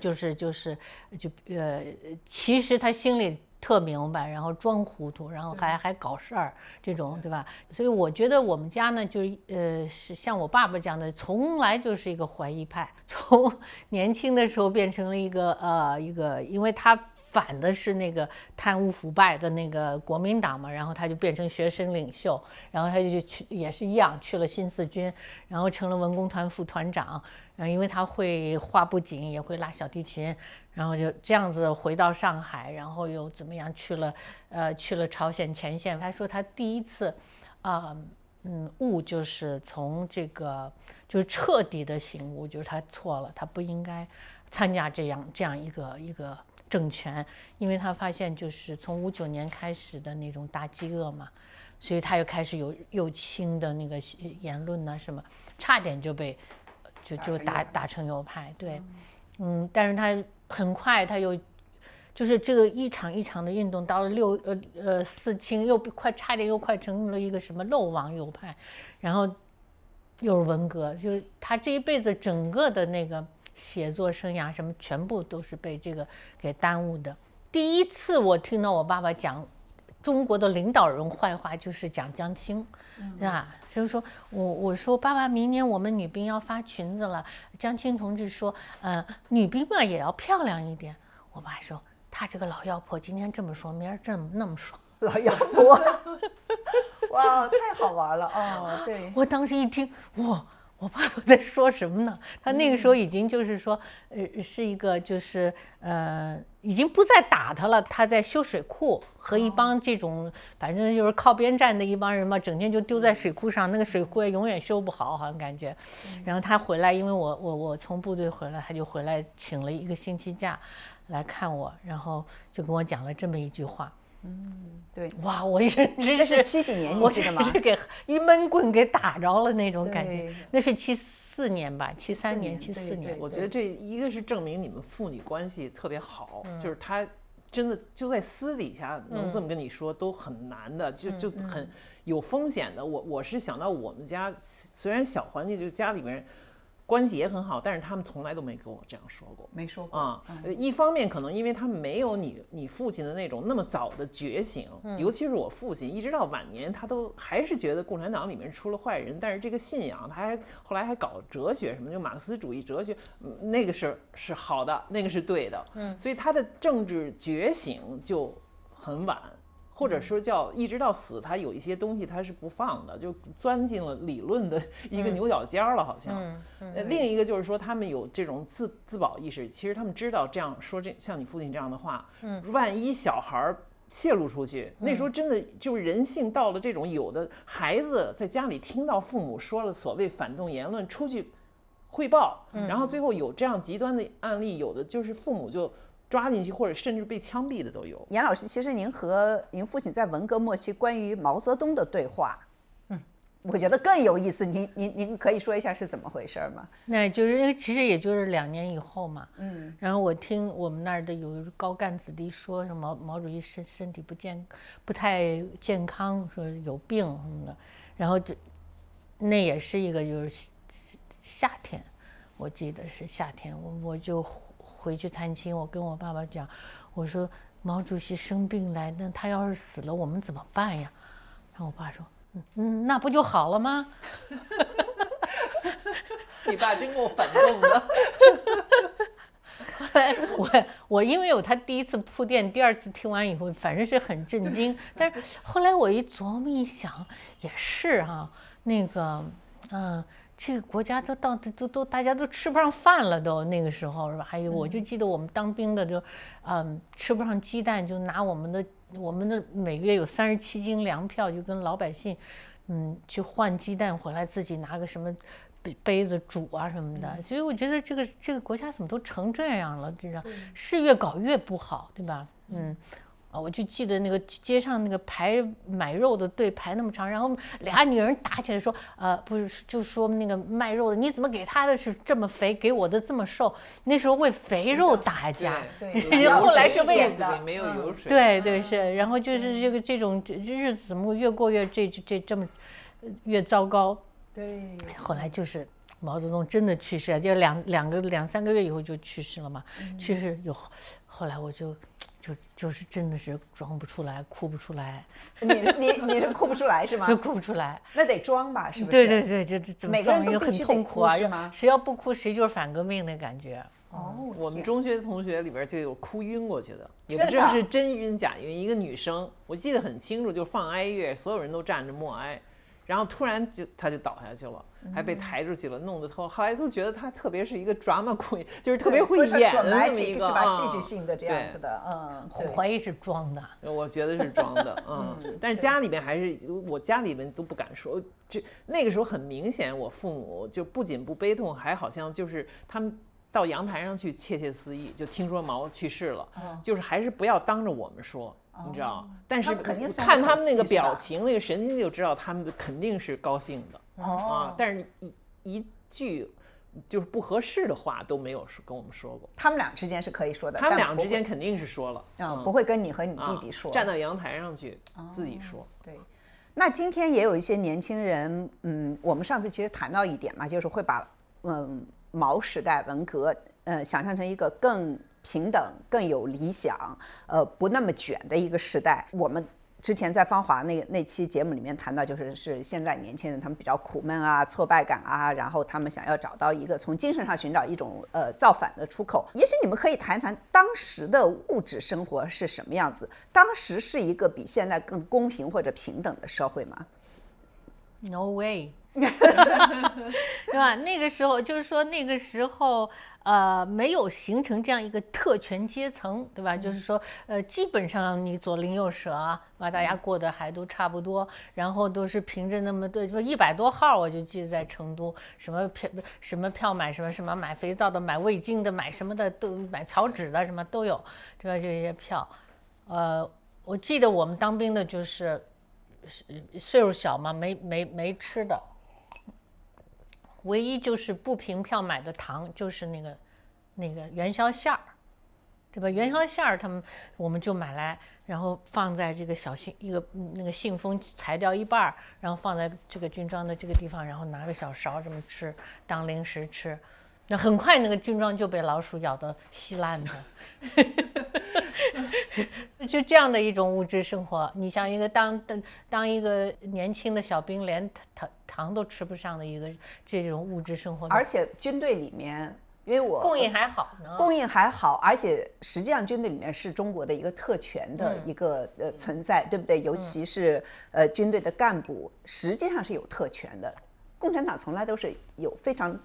其实他心里特明白，然后装糊涂，然后还搞事儿，这种对吧？所以我觉得我们家呢，是像我爸爸这样的，从来就是一个怀疑派，从年轻的时候变成了一个，因为他反的是那个贪污腐败的那个国民党嘛，然后他就变成学生领袖，然后他就也是一样去了新四军，然后成了文工团副团长，然后因为他会画布景，也会拉小提琴。然后就这样子回到上海，然后又怎么样去了朝鲜前线。他说他第一次，悟就是从这个就是彻底的醒悟，就是他错了，他不应该参加这样一个政权，因为他发现就是从59年开始的那种大饥饿嘛，所以他又开始有右倾的那个言论呐什么，差点就被就打成右派，对，但是他很快他又就是这个一场一场的运动，到了四清又差点快成了一个什么漏网右派，然后又是文革，就是他这一辈子整个的那个写作生涯什么全部都是被这个给耽误的。第一次我听到我爸爸讲中国的领导人坏话，就是讲江青，啊，就是说我说爸爸，明年我们女兵要发裙子了，江青同志说，女兵嘛也要漂亮一点。我爸说，他这个老妖婆今天这么说，明儿那么说。老妖婆，哇，太好玩了哦！对，我当时一听，哇。我爸爸在说什么呢？他那个时候已经就是说，是一个就是已经不再打他了。他在修水库，和一帮这种反正就是靠边站的一帮人嘛，整天就丢在水库上，那个水库也永远修不好，好像感觉。然后他回来，因为我从部队回来，他就回来请了1个星期假来看我，然后就跟我讲了这么一句话。对，哇，我简直是70几年，你记得吗？我是给一闷棍给打着了那种感觉。那是74年吧，73年、74年。我觉得这一个是证明你们父女关系特别好，就是他真的就在私底下能这么跟你说，都很难的，就很有风险的。我是想到我们家虽然小环境，就家里面关系也很好，但是他们从来都没跟我这样说过，没说过啊。一方面可能因为他们没有你父亲的那种那么早的觉醒，尤其是我父亲，一直到晚年他都还是觉得共产党里面出了坏人，但是这个信仰他后来还搞哲学什么，就马克思主义哲学，那个是好的，那个是对的，所以他的政治觉醒就很晚。或者说叫一直到死，他有一些东西他是不放的，就钻进了理论的一个牛角尖了，好像。另一个就是说，他们有这种自保意识，其实他们知道这样说像你父亲这样的话，万一小孩泄露出去，那时候真的就是人性到了这种，有的孩子在家里听到父母说了所谓反动言论，出去汇报，然后最后有这样极端的案例，有的就是父母就抓进去，或者甚至被枪毙的都有。严老师，其实您和您父亲在文革末期关于毛泽东的对话，我觉得更有意思。您可以说一下是怎么回事吗？那就是其实也就是2年以后嘛，然后我听我们那儿的有高干子弟说，什么毛主席身体不太健康，说有病什么的，然后那也是一个就是夏天，我记得是夏天，我就回去探亲，我跟我爸爸讲，我说毛主席生病来，那他要是死了，我们怎么办呀？然后我爸说，那不就好了吗？你爸真够反动的。后来我因为有他第一次铺垫，第2次听完以后，反正是很震惊。但是后来我一琢磨一想，也是哈，那个这个国家都大家都吃不上饭了，都那个时候是吧？还有我就记得我们当兵的就，吃不上鸡蛋，就拿我们的每个月有37斤粮票，就跟老百姓，去换鸡蛋回来，自己拿个什么杯子煮啊什么的。所以我觉得这个国家怎么都成这样了，这样是越搞越不好，对吧？我就记得那个街上那个买肉的队排那么长，然后俩女人打起来说，不是，就说那个卖肉的，你怎么给他的是这么肥，给我的这么瘦？那时候为肥肉打架，对，后来是为子里没有油水，对是，然后就是这种日子怎么越过越这么越糟糕？对，后来就是毛泽东真的去世，就两三个月以后就去世了嘛。去世以后，后来我就是真的是装不出来，哭不出来。你是哭不出来是吗？就哭不出来，那得装吧，是不是？对对对，就怎么每个人都就很必须得痛苦啊，哭是吗？谁要不哭，谁就是反革命的感觉。我们中学同学里边就有哭晕过去的，也真的不知道是真晕假晕。一个女生，我记得很清楚，就放哀乐，所有人都站着默哀，然后突然她就倒下去了，还被抬出去了，弄得后来都觉得她特别是一个 drama queen， 就是特别会演的那么一个是吧？戏剧性的这样子的，怀疑是装的，我觉得是装的，但是家里面还是我家里面都不敢说，那个时候很明显，我父母就不仅不悲痛，还好像就是他们到阳台上去窃窃私语，就听说毛去世了，就是还是不要当着我们说，你知道？但是看他们那个表情、那个神经就知道他们肯定是高兴的但是一句就是不合适的话都没有跟我们说过。他们俩之间是可以说的，他们俩之间肯定是说了，不会跟你和你弟弟说，站到阳台上去自己说。对。那今天也有一些年轻人，我们上次其实谈到一点嘛，就是会把毛时代文革想象成一个更平等、更有理想、不那么卷的一个时代。我们之前在芳华那期节目里面谈到，是现在年轻人他们比较苦闷啊、挫败感啊，然后他们想要找到一个从精神上寻找一种造反的出口。也许你们可以谈谈当时的物质生活是什么样子？当时是一个比现在更公平或者平等的社会吗？ No way 对吧？那个时候就是说那个时候没有形成这样一个特权阶层，对吧？就是说基本上你左邻右舍啊，大家过得还都差不多，然后都是凭着那么多100多号，我就记得在成都什么票买什么买肥皂的，买味精的，买什么的都买草纸的，什么都有，对吧？这些票，我记得我们当兵的就是岁数小嘛，没吃的。唯一就是不凭票买的糖，就是那个元宵馅儿，对吧？元宵馅儿我们就买来，然后放在这个那个信封裁掉一半，然后放在这个军装的这个地方，然后拿个小勺这么吃，当零食吃。那很快那个军装就被老鼠咬得稀烂的。就这样的一种物质生活，你像一个当一个年轻的小兵连糖都吃不上的一个这种物质生活，而且军队里面，因为我供应还好呢，供应还好，而且实际上军队里面是中国的一个特权的一个存在，对不对？尤其是军队的干部实际上是有特权的。共产党从来都是有非常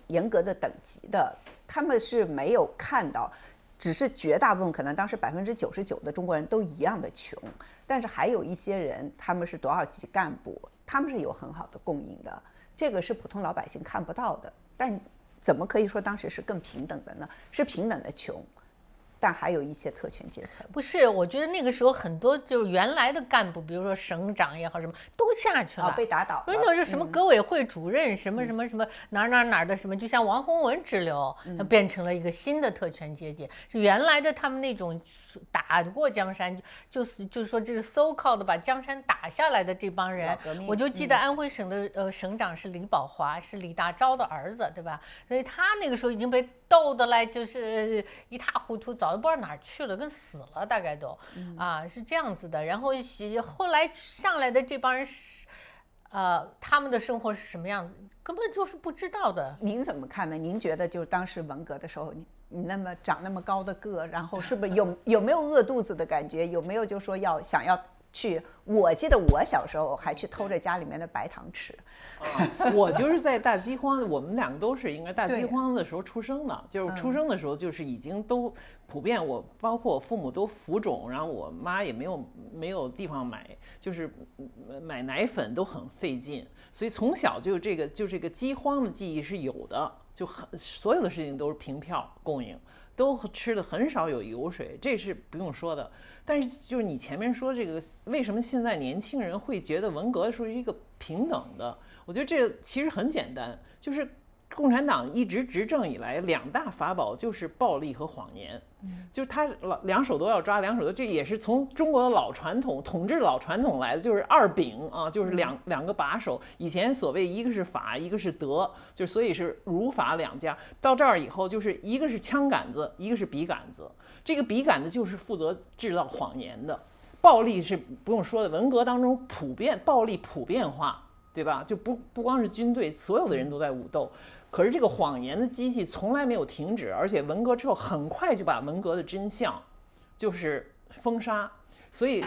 严格的等级的，他们是没有看到，只是绝大部分可能当时99%的中国人都一样的穷，但是还有一些人他们是多少级干部，他们是有很好的供应的，这个是普通老百姓看不到的。但怎么可以说当时是更平等的呢？是平等的穷，但还有一些特权阶层。不是，我觉得那个时候很多就是原来的干部，比如说省长也好什么，都下去了，被打倒了。所以那是什么革委会主任，什么哪的什么，就像王洪文之流，变成了一个新的特权阶级。是原来的他们那种打过江山，就是说这是 so called 的把江山打下来的这帮人。我就记得安徽省的省长是李宝华，是李大钊的儿子，对吧？所以他那个时候已经被斗得来就是一塌糊涂，早都不知道哪儿去了，跟死了大概都是这样子的。然后后来上来的这帮人他们的生活是什么样子，根本就是不知道的。您怎么看呢？您觉得就是当时文革的时候，你那么长那么高的个，然后是不是有没有饿肚子的感觉？有没有就说想要去？我记得我小时候还去偷着家里面的白糖吃。我就是在大饥荒，我们两个都是应该大饥荒的时候出生的，就是出生的时候就是已经都普遍，我包括我父母都浮肿，然后我妈也没有地方买，就是买奶粉都很费劲，所以从小就这个饥荒的记忆是有的，就所有的事情都是凭票供应，都吃的很少有油水，这是不用说的。但是就是你前面说这个，为什么现在年轻人会觉得文革是一个平等的？我觉得这其实很简单，就是共产党一直执政以来2大法宝就是暴力和谎言，就是他两手都要抓，两手都，这也是从中国的老传统统治老传统来的，就是2柄啊，就是两个把手。以前所谓一个是法，一个是德，就所以是儒法2家。到这儿以后，就是一个是枪杆子，一个是笔杆子。这个笔杆子就是负责制造谎言的，暴力是不用说的，文革当中暴力普遍化，对吧？就不光是军队，所有的人都在武斗。可是这个谎言的机器从来没有停止，而且文革之后很快就把文革的真相就是封杀，所以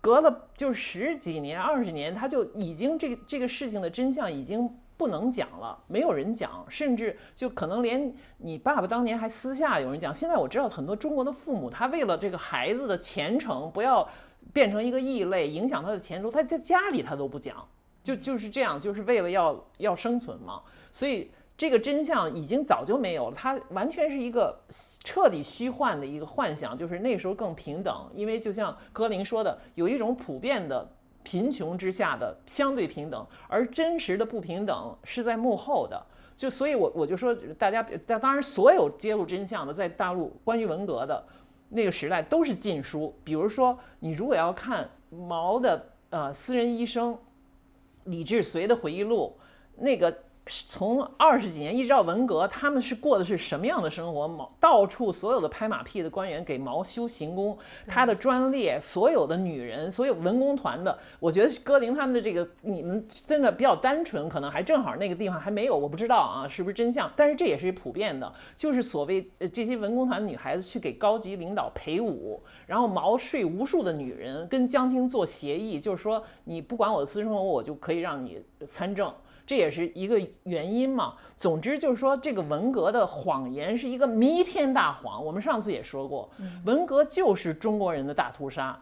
隔了就是10几年、20年，他就已经这个事情的真相已经不能讲了，没有人讲，甚至就可能连你爸爸当年还私下有人讲。现在我知道很多中国的父母，他为了这个孩子的前程不要变成一个异类，影响他的前途，他在家里他都不讲，就是这样，就是为了要生存嘛。所以这个真相已经早就没有了，它完全是一个彻底虚幻的一个幻想，就是那时候更平等，因为就像歌林说的，有一种普遍的贫穷之下的相对平等，而真实的不平等是在幕后的。就所以我就说，大家当然所有揭露真相的在大陆关于文革的那个时代都是禁书，比如说你如果要看毛的私人医生李志绥的回忆录，那个从20几年一直到文革，他们是过的是什么样的生活？毛到处所有的拍马屁的官员给毛修行宫，他的专列，所有的女人，所有文工团的，我觉得歌林他们的这个，你们真的比较单纯，可能还正好那个地方还没有，我不知道啊，是不是真相？但是这也是普遍的，就是所谓这些文工团女孩子去给高级领导陪舞，然后毛睡无数的女人，跟江青做协议，就是说你不管我的私生活，我就可以让你参政。这也是一个原因嘛。总之就是说，这个文革的谎言是一个弥天大谎。我们上次也说过，文革就是中国人的大屠杀。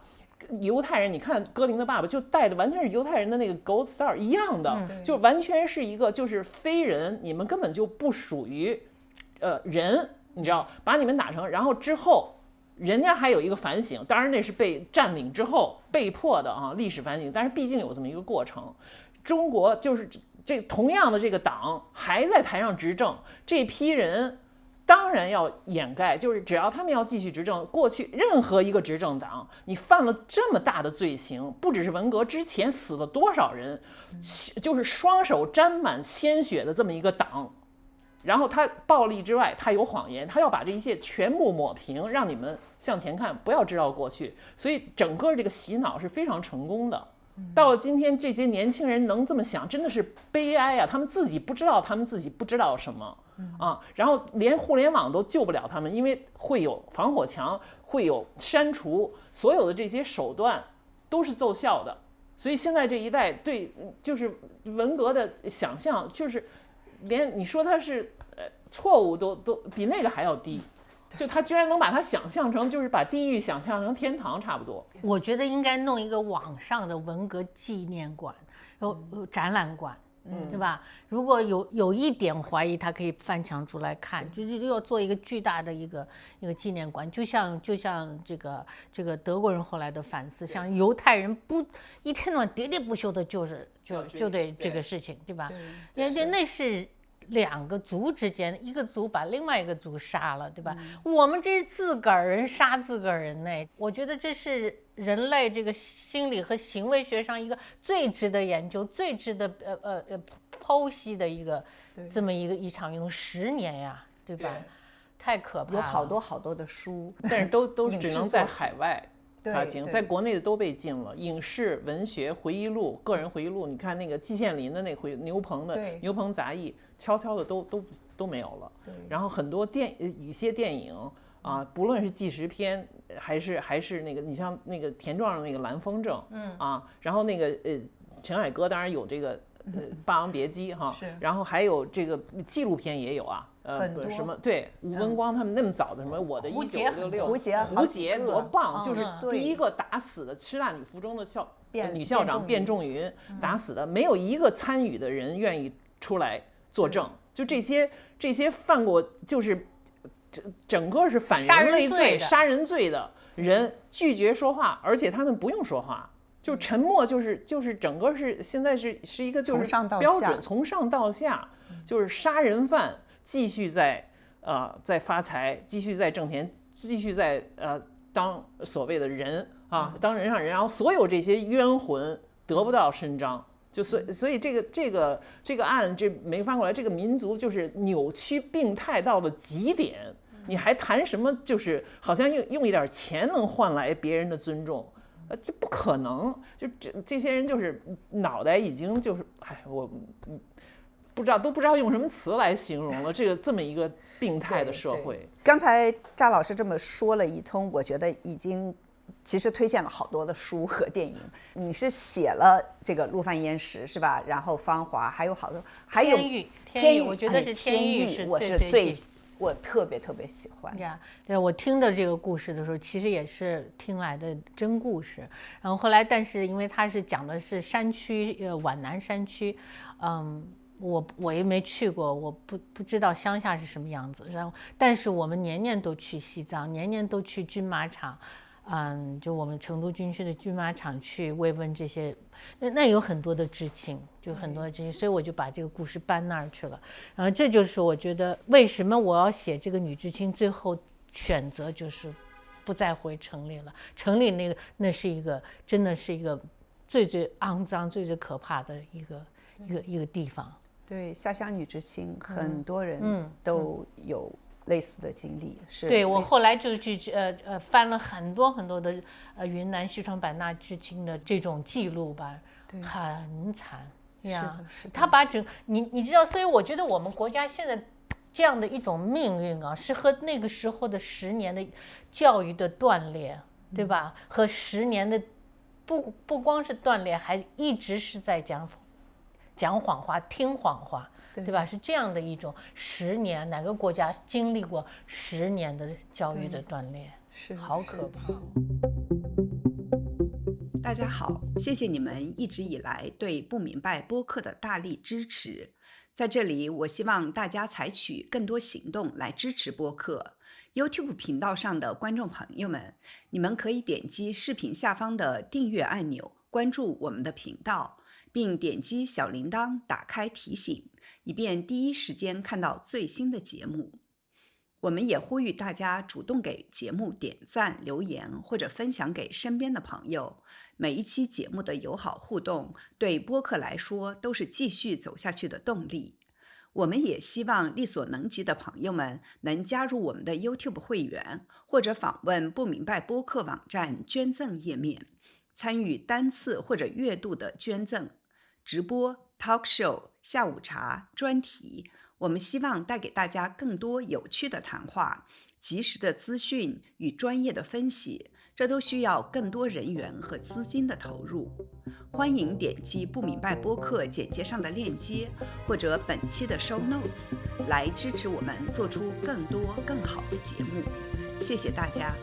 犹太人，你看歌林的爸爸就带着完全是犹太人的那个 Gold Star 一样的，就完全是一个就是非人，你们根本就不属于人，你知道，把你们打成，然后之后人家还有一个反省，当然那是被占领之后被迫的啊，历史反省，但是毕竟有这么一个过程。中国就是这同样的这个党还在台上执政，这批人当然要掩盖，就是只要他们要继续执政，过去任何一个执政党，你犯了这么大的罪行，不只是文革之前死了多少人，就是双手沾满鲜血的这么一个党，然后他暴力之外，他有谎言，他要把这一切全部抹平，让你们向前看，不要知道过去，所以整个这个洗脑是非常成功的。到了今天，这些年轻人能这么想，真的是悲哀啊！他们自己不知道，他们自己不知道什么啊，然后连互联网都救不了他们，因为会有防火墙，会有删除，所有的这些手段都是奏效的。所以现在这一代对就是文革的想象，就是连你说他是错误都比那个还要低。就他居然能把它想象成，就是把地狱想象成天堂差不多。我觉得应该弄一个网上的文革纪念馆，展览馆，对吧？如果有一点怀疑，他可以翻墙出来看，就是要做一个巨大的一个纪念馆，就像这个德国人后来的反思，像犹太人不一天到晚喋喋不休的，就对这个事情，对吧？那是两个族之间，一个族把另外一个族杀了，对吧？我们这是自个儿人杀自个儿人呢。我觉得这是人类这个心理和行为学上一个最值得研究、最值得剖析的这么一场运动，10年呀，对吧？太可怕了，有好多好多的书，但是都只能在海外发行，在国内的都被禁了。影视、文学、回忆录、个人回忆录，你看那个季羡林的那个牛棚的《牛棚杂役》，悄悄的都没有了。然后很多一些电影啊，不论是纪实片还是那个，你像那个田壮的那个《蓝风筝》，然后那个陈凯歌当然有这个《霸王别姬》哈，然后还有这个纪录片也有啊。什么对吴文光他们那么早的什么我的1966，胡杰多棒，就是第一个打死的师大女附中的女校长卞仲云打死的，没有一个参与的人愿意出来作证，就这些犯过就是整个是反人类罪、杀人罪的人拒绝说话，而且他们不用说话。就沉默，就是整个是现在是一个就是标准，从上到下，就是杀人犯继续在发财，继续在挣钱，继续在当所谓的人啊，当人上人，然后所有这些冤魂得不到伸张。所以这个案这没翻过来，这个民族就是扭曲病态到了极点。你还谈什么？就是好像用一点钱能换来别人的尊重，这不可能。就这些人就是脑袋已经就是，我都不知道用什么词来形容了。这么一个病态的社会。刚才扎老师这么说了一通，我觉得已经。其实推荐了好多的书和电影，你是写了这个《陆犯焉识》是吧？然后《芳华》，还有好多，还有天域，我觉得是天域是我特别喜欢。对，我听的这个故事的时候，其实也是听来的真故事。然后后来，但是因为它是讲的是山区，皖南山区，我也没去过，我不知道乡下是什么样子。然后，但是我们年年都去西藏，年年都去军马场。就我们成都军区的军马场去慰问这些，那有很多的知青，就很多的知青，所以我就把这个故事搬那儿去了。然后这就是我觉得为什么我要写这个女知青，最后选择就是不再回城里了。城里那是一个真的是一个最肮脏、最可怕的一个地方。对，下乡女知青，很多人都有。类似的经历是。对，我后来就去翻了很多的云南西双版纳知青的这种记录吧，很惨呀。他把你知道，所以我觉得我们国家现在这样的一种命运啊，是和那个时候的10年的教育的断裂，对吧？和10年的不光是断裂，还一直是在讲谎话、听谎话。对吧？是这样的一种10年，哪个国家经历过10年的教育的断裂？是好可怕。大家好，谢谢你们一直以来对不明白播客的大力支持。在这里，我希望大家采取更多行动来支持播客。YouTube 频道上的观众朋友们，你们可以点击视频下方的订阅按钮，关注我们的频道，并点击小铃铛打开提醒，以便第一时间看到最新的节目。我们也呼吁大家主动给节目点赞、留言或者分享给身边的朋友。每一期节目的友好互动，对播客来说都是继续走下去的动力。我们也希望力所能及的朋友们能加入我们的 YouTube 会员，或者访问不明白播客网站捐赠页面，参与单次或者月度的捐赠、直播、talk show、下午茶、专题。我们希望带给大家更多有趣的谈话、及时的资讯与专业的分析，这都需要更多人员和资金的投入。欢迎点击不明白播客简介上的链接，或者本期的 show notes 来支持我们做出更多更好的节目。谢谢大家。